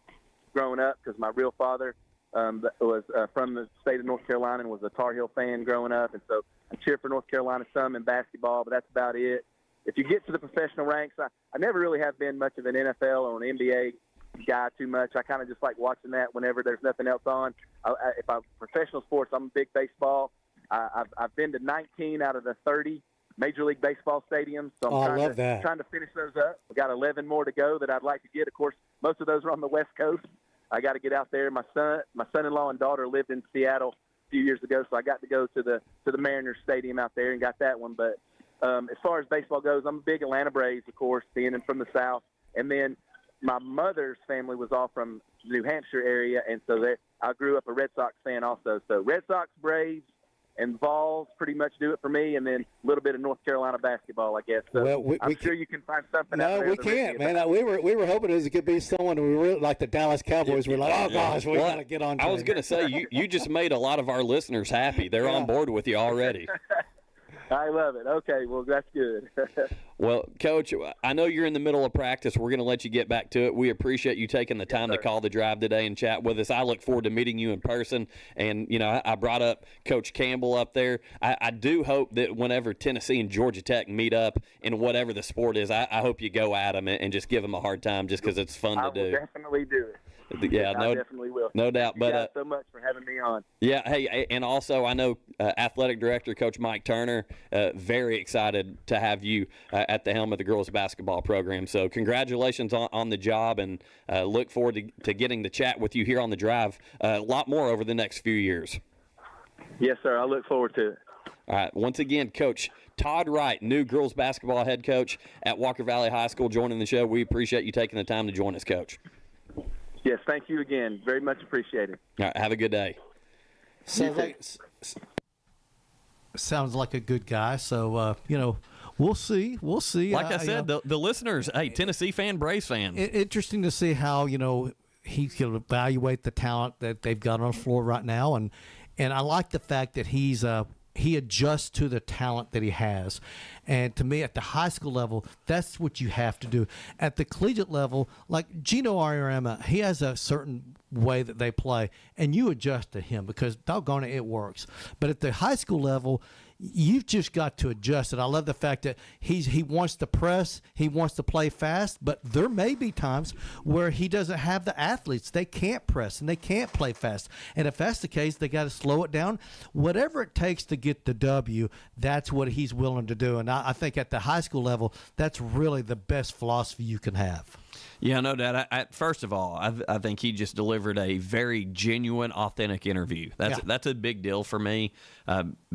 grown up because my real father was from the state of North Carolina and was a Tar Heel fan growing up, and so I cheer for North Carolina some in basketball, but that's about it. If you get to the professional ranks, I never really have been much of an NFL or an NBA guy too much. I kind of just like watching that whenever there's nothing else on. If I'm professional sports, I'm a big baseball. I've been to 19 out of the 30 Major League Baseball stadiums, so I'm trying to finish those up. We've got 11 more to go that I'd like to get. Of course, most of those are on the West Coast. I got to get out there. My son-in-law and daughter lived in Seattle a few years ago, so I got to go to the Mariners Stadium out there and got that one. But as far as baseball goes, I'm a big Atlanta Braves, of course, being from the South. And then my mother's family was all from the New Hampshire area, and so I grew up a Red Sox fan also. So Red Sox, Braves, and Vols pretty much do it for me, and then a little bit of North Carolina basketball, I guess. So I'm sure you can find something out there. No, we can't, man. We were hoping it could be someone we really like the Dallas Cowboys. We're like, oh, gosh, we got to get on to I was going to say, you just made a lot of our listeners happy. They're on board with you already. I love it. Okay, well, that's good. Well, Coach, I know you're in the middle of practice. We're going to let you get back to it. We appreciate you taking the time to call the drive today and chat with us. I look forward to meeting you in person. And, you know, I brought up Coach Campbell up there. I do hope that whenever Tennessee and Georgia Tech meet up in whatever the sport is, I hope you go at them and just give them a hard time just because it's fun to do. I will definitely do it. Yeah, I definitely will. No doubt. Thank you guys so much for having me on. Yeah, hey, and also I know athletic director Coach Mike Turner, very excited to have you at the helm of the girls basketball program. So congratulations on the job, and look forward to getting to chat with you here on the drive a lot more over the next few years. Yes, sir. I look forward to it. All right. Once again, Coach Todd Wright, new girls basketball head coach at Walker Valley High School, joining the show. We appreciate you taking the time to join us, Coach. Yes, thank you again. Very much appreciated. All right, have a good day. Sounds like a good guy. So, you know, we'll see. We'll see. Like I said, the listeners, hey, Tennessee fan, Braves fan. Interesting to see how, you know, he can evaluate the talent that they've got on the floor right now. And I like the fact that he adjusts to the talent that he has. And to me, at the high school level, that's what you have to do. At the collegiate level, like Gino Auriemma, he has a certain way that they play, and you adjust to him because, doggone it, it works. But at the high school level, you've just got to adjust it. I love the fact that he wants to press, he wants to play fast, but there may be times where he doesn't have the athletes. They can't press and they can't play fast. And if that's the case, they got to slow it down. Whatever it takes to get the W, that's what he's willing to do. And I think at the high school level, that's really the best philosophy you can have. Yeah, no doubt. First of all, I think he just delivered a very genuine, authentic interview. That's a big deal for me,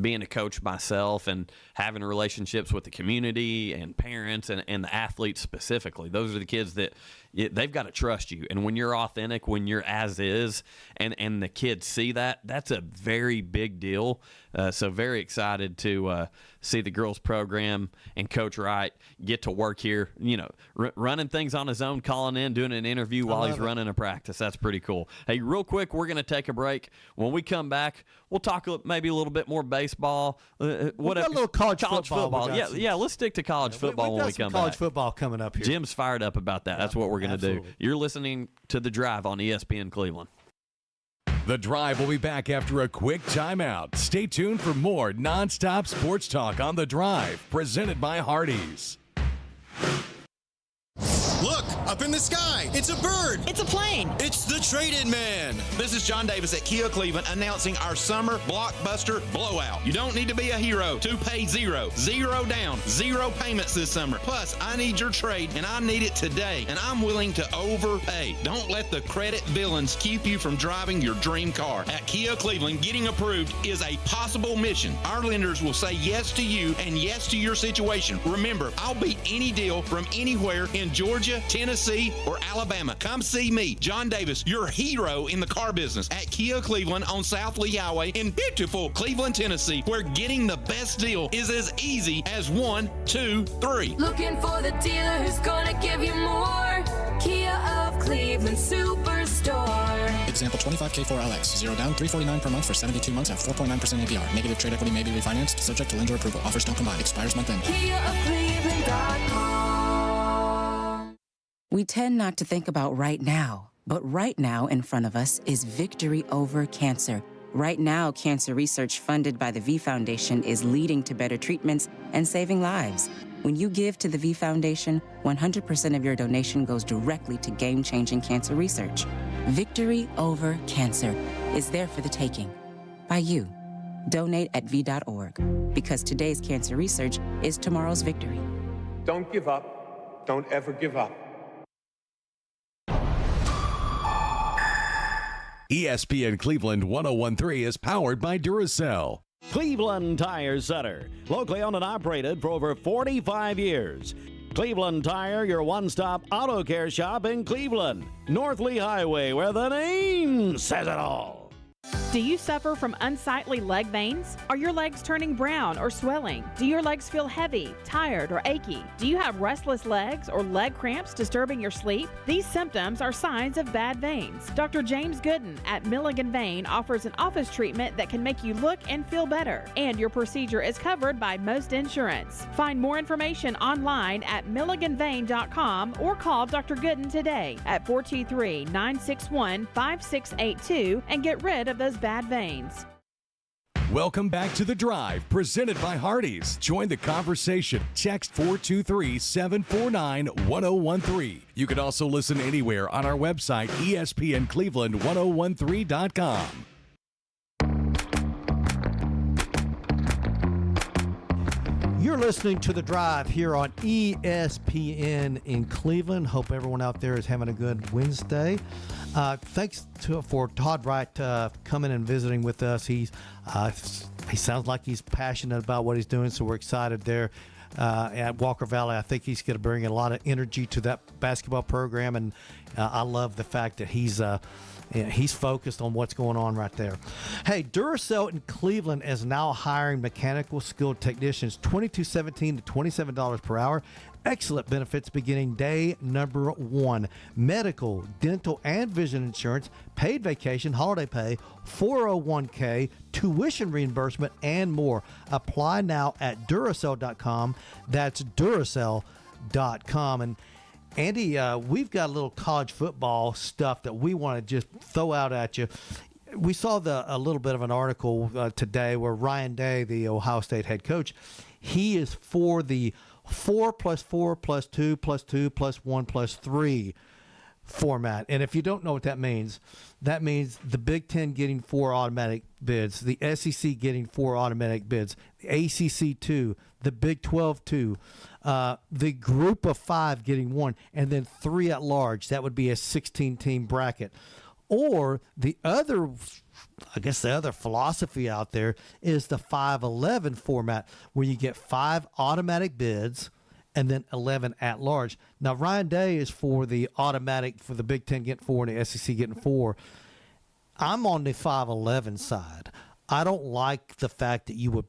being a coach myself and having relationships with the community and parents and the athletes specifically. Those are the kids that they've got to trust you. And when you're authentic, when you're as is, and the kids see that, that's a very big deal. So very excited to see the girls program and Coach Wright get to work here, you know, running things on his own, calling in, doing an interview while he's running a practice. That's pretty cool. Hey, real quick, we're going to take a break. When we come back, we'll talk maybe a little bit more baseball. We've got a little college football. Yeah, let's stick to college football when we come back. College football coming up here. Jim's fired up about that. That's what we're going to do. You're listening to The Drive on ESPN Cleveland. The Drive will be back after a quick timeout. Stay tuned for more nonstop sports talk on The Drive, presented by Hardees. Look, up in the sky. It's a bird. It's a plane. It's the Trade-In Man. This is John Davis at Kia Cleveland announcing our summer blockbuster blowout. You don't need to be a hero to pay zero. Zero down. Zero payments this summer. Plus, I need your trade, and I need it today, and I'm willing to overpay. Don't let the credit villains keep you from driving your dream car. At Kia Cleveland, getting approved is a possible mission. Our lenders will say yes to you and yes to your situation. Remember, I'll beat any deal from anywhere in Georgia, Tennessee, or Alabama. Come see me, John Davis, your hero in the car business, at Kia Cleveland on South Lee Highway in beautiful Cleveland, Tennessee, where getting the best deal is as easy as 1, 2, 3. Looking for the dealer who's gonna give you more. Kia of Cleveland Superstore. Example 25K4LX, 0 down, $349 per month for 72 months at 4.9% APR. Negative trade equity may be refinanced, subject to lender approval. Offers don't combine. Expires month end. KiaofCleveland.com. We tend not to think about right now, but right now in front of us is victory over cancer. Right now, cancer research funded by the V Foundation is leading to better treatments and saving lives. When you give to the V Foundation, 100% of your donation goes directly to game-changing cancer research. Victory over cancer is there for the taking by you. Donate at V.org, because today's cancer research is tomorrow's victory. Don't give up. Don't ever give up. ESPN Cleveland 101.3 is powered by Duracell. Cleveland Tire Center, locally owned and operated for over 45 years. Cleveland Tire, your one-stop auto care shop in Cleveland. North Lee Highway, where the name says it all. Do you suffer from unsightly leg veins? Are your legs turning brown or swelling? Do your legs feel heavy, tired, or achy? Do you have restless legs or leg cramps disturbing your sleep? These symptoms are signs of bad veins. Dr. James Gooden at Milligan Vein offers an office treatment that can make you look and feel better, and your procedure is covered by most insurance. Find more information online at milliganvein.com or call Dr. Gooden today at 423-961-5682 and get rid of those bad veins. Welcome back to The Drive, presented by Hardees. Join the conversation. Text 423-749-1013. You can also listen anywhere on our website, ESPNCleveland1013.com. You're listening to The Drive here on ESPN in Cleveland. Hope everyone out there is having a good Wednesday. Thanks for Todd Wright coming and visiting with us. He sounds like he's passionate about what he's doing, so we're excited there at Walker Valley. I think he's going to bring a lot of energy to that basketball program, and I love the fact that he's focused on what's going on right there. Hey, Duracell in Cleveland is now hiring mechanical skilled technicians, $22.17 to $27 per hour. Excellent benefits beginning day number one. Medical, dental, and vision insurance, paid vacation, holiday pay, 401k, tuition reimbursement, and more. Apply now at Duracell.com. That's Duracell.com. And Andy, we've got a little college football stuff that we want to just throw out at you. We saw a little bit of an article today where Ryan Day, the Ohio State head coach, he is for the 4+4+2+2+1+3 format. And if you don't know what that means the Big Ten getting 4 automatic bids, the SEC getting 4 automatic bids, the ACC 2, the Big 12 2, the group of 5 getting 1, and then 3 at large. That would be a 16-team bracket. Or the other philosophy out there is the 5-11 format, where you get 5 automatic bids and then 11 at large. Now, Ryan Day is for the automatic, for the Big Ten getting 4 and the SEC getting 4. I'm on the 5-11 side. I don't like the fact that you would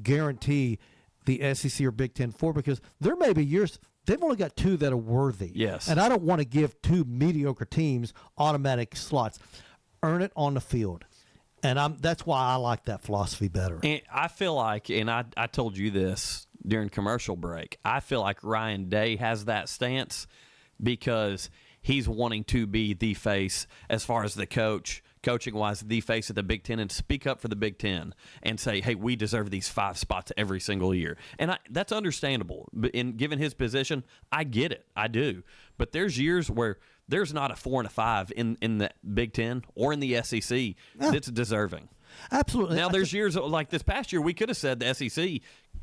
guarantee the SEC or Big Ten 4, because there may be years they've only got 2 that are worthy. Yes. And I don't want to give 2 mediocre teams automatic slots. Earn it on the field. And that's why I like that philosophy better. And I feel like, and I told you this during commercial break, I feel like Ryan Day has that stance because he's wanting to be the face, as far as the coaching-wise, the face of the Big Ten, and speak up for the Big Ten and say, hey, we deserve these 5 spots every single year. And that's understandable. But given his position, I get it. I do. But there's years where there's not a 4 and a 5 in the Big Ten or in the SEC that's deserving. Absolutely. Now, there's years like this past year, we could have said the SEC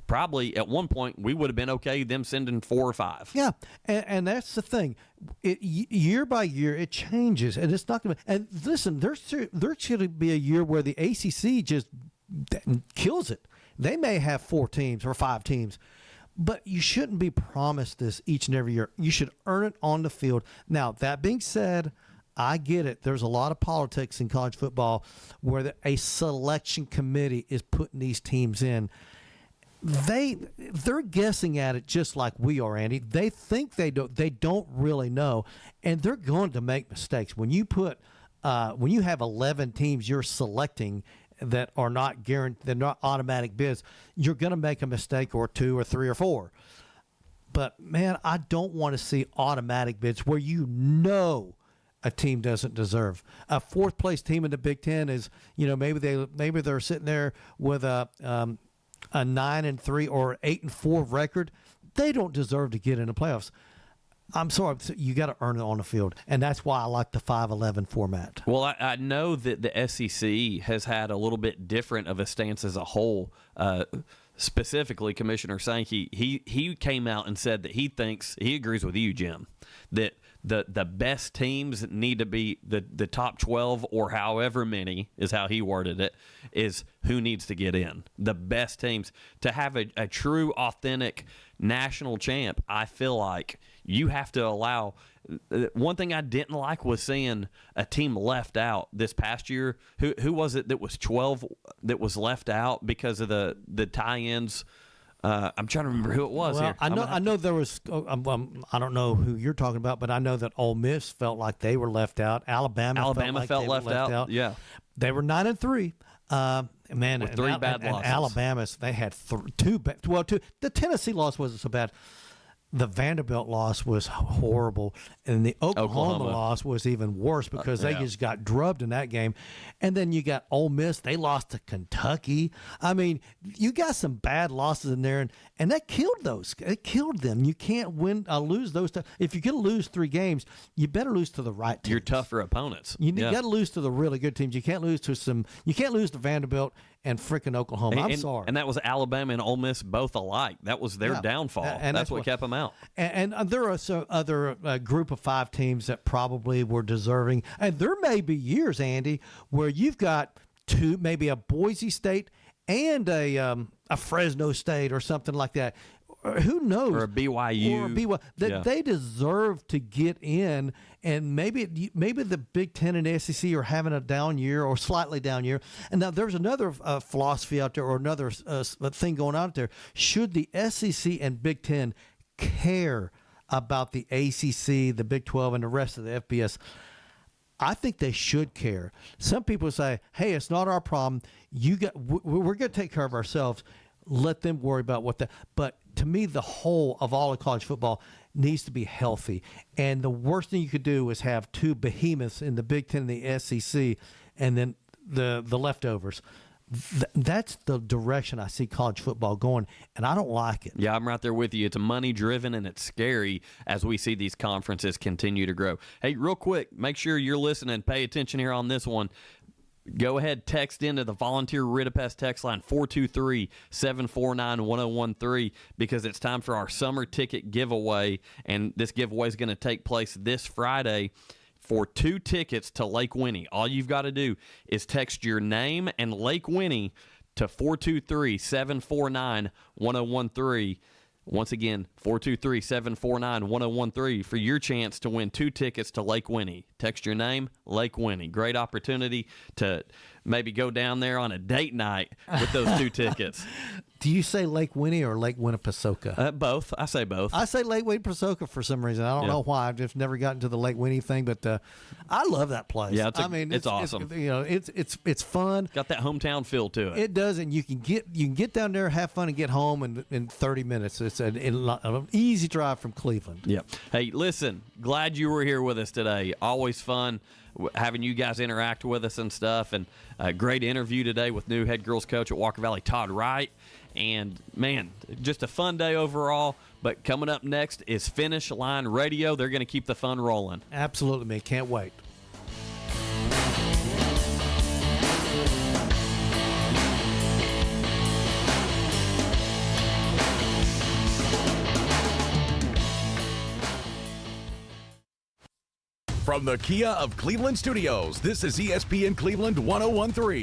probably at one point we would have been okay them sending 4 or 5. Yeah, and that's the thing. Year by year, it changes, and it's not going to. And listen, there should be a year where the ACC just kills it. They may have 4 teams or 5 teams, but you shouldn't be promised this each and every year. You should earn it on the field. Now, that being said, I get it. There's a lot of politics in college football where a selection committee is putting these teams in. They're guessing at it just like we are, Andy. They think they don't really know, and they're going to make mistakes. When you have 11 teams you're selecting that are not guaranteed, they're not automatic bids, you're going to make a mistake or 2 or 3 or 4. But man, I don't want to see automatic bids where a team doesn't deserve. A 4th place team in the Big Ten is, maybe they're sitting there with a 9-3 or 8-4 record. They don't deserve to get in the playoffs. I'm sorry, you got to earn it on the field, and that's why I like the 5-11 format. Well, I know that the SEC has had a little bit different of a stance as a whole. Specifically, Commissioner Sankey, he came out and said that he agrees with you, Jim, that the best teams need to be the top 12 or however many is how he worded it, is who needs to get in. The best teams to have a true, authentic national champ. I feel like you have to allow. One thing I didn't like was seeing a team left out this past year. Who was it that was 12 that was left out because of the tie-ins? I'm trying to remember who it was. Well, here. I know there was. I don't know who you're talking about, but I know that Ole Miss felt like they were left out. Alabama felt left out. Yeah, they were 9-3. Man, with three bad losses. And Alabama's they had two. The Tennessee loss wasn't so bad. The Vanderbilt loss was horrible, and the Oklahoma loss was even worse because they just got drubbed in that game. And then you got Ole Miss; they lost to Kentucky. I mean, you got some bad losses in there, and that killed those. It killed them. You can't lose those. If you're going to lose 3 games, you better lose to the right teams. Your tougher opponents. You got to lose to the really good teams. You can't lose to some. You can't lose to Vanderbilt and freaking Oklahoma. I'm sorry. And that was Alabama and Ole Miss both alike. That was their downfall. And that's what kept them out. And there are some other group of 5 teams that probably were deserving. And there may be years, Andy, where you've got 2, maybe a Boise State and a Fresno State or something like that. Who knows? Or a BYU. They deserve to get in, and maybe the Big Ten and SEC are having a down year or slightly down year. And now there's another philosophy out there or another thing going on out there. Should the SEC and Big Ten care about the ACC, the Big 12, and the rest of the FBS? I think they should care. Some people say, "Hey, it's not our problem. We're going to take care of ourselves. Let them worry about what But to me, the whole of all of college football needs to be healthy. And the worst thing you could do is have 2 behemoths in the Big Ten and the SEC, and then the leftovers. That's the direction I see college football going, and I don't like it. Yeah, I'm right there with you. It's money-driven, and it's scary as we see these conferences continue to grow. Hey, real quick, make sure you're listening. Pay attention here on this one. Go ahead, text into the Volunteer Ridipest text line 423-749-1013 because it's time for our summer ticket giveaway, and this giveaway is going to take place this Friday for 2 tickets to Lake Winnie. All you've got to do is text your name and Lake Winnie to 423-749-1013. Once again, 423-749-1013 for your chance to win 2 tickets to Lake Winnie. Text your name, Lake Winnie. Great opportunity to maybe go down there on a date night with those 2 tickets. Do you say Lake Winnie or Lake Winnipesaukee? Both. I say both. I say Lake Winnipesaukee for some reason. I don't know why. I've just never gotten to the Lake Winnie thing, but I love that place. Yeah, it's awesome. It's fun. Got that hometown feel to it. It does, and you can get down there, have fun, and get home in 30 minutes. It's an easy drive from Cleveland. Yeah. Hey, listen, glad you were here with us today. Always fun having you guys interact with us and stuff, and a great interview today with new head girls coach at Walker Valley, Todd Wright. And, man, just a fun day overall. But coming up next is Finish Line Radio. They're going to keep the fun rolling. Absolutely, man. Can't wait. From the Kia of Cleveland Studios, this is ESPN Cleveland 101.3.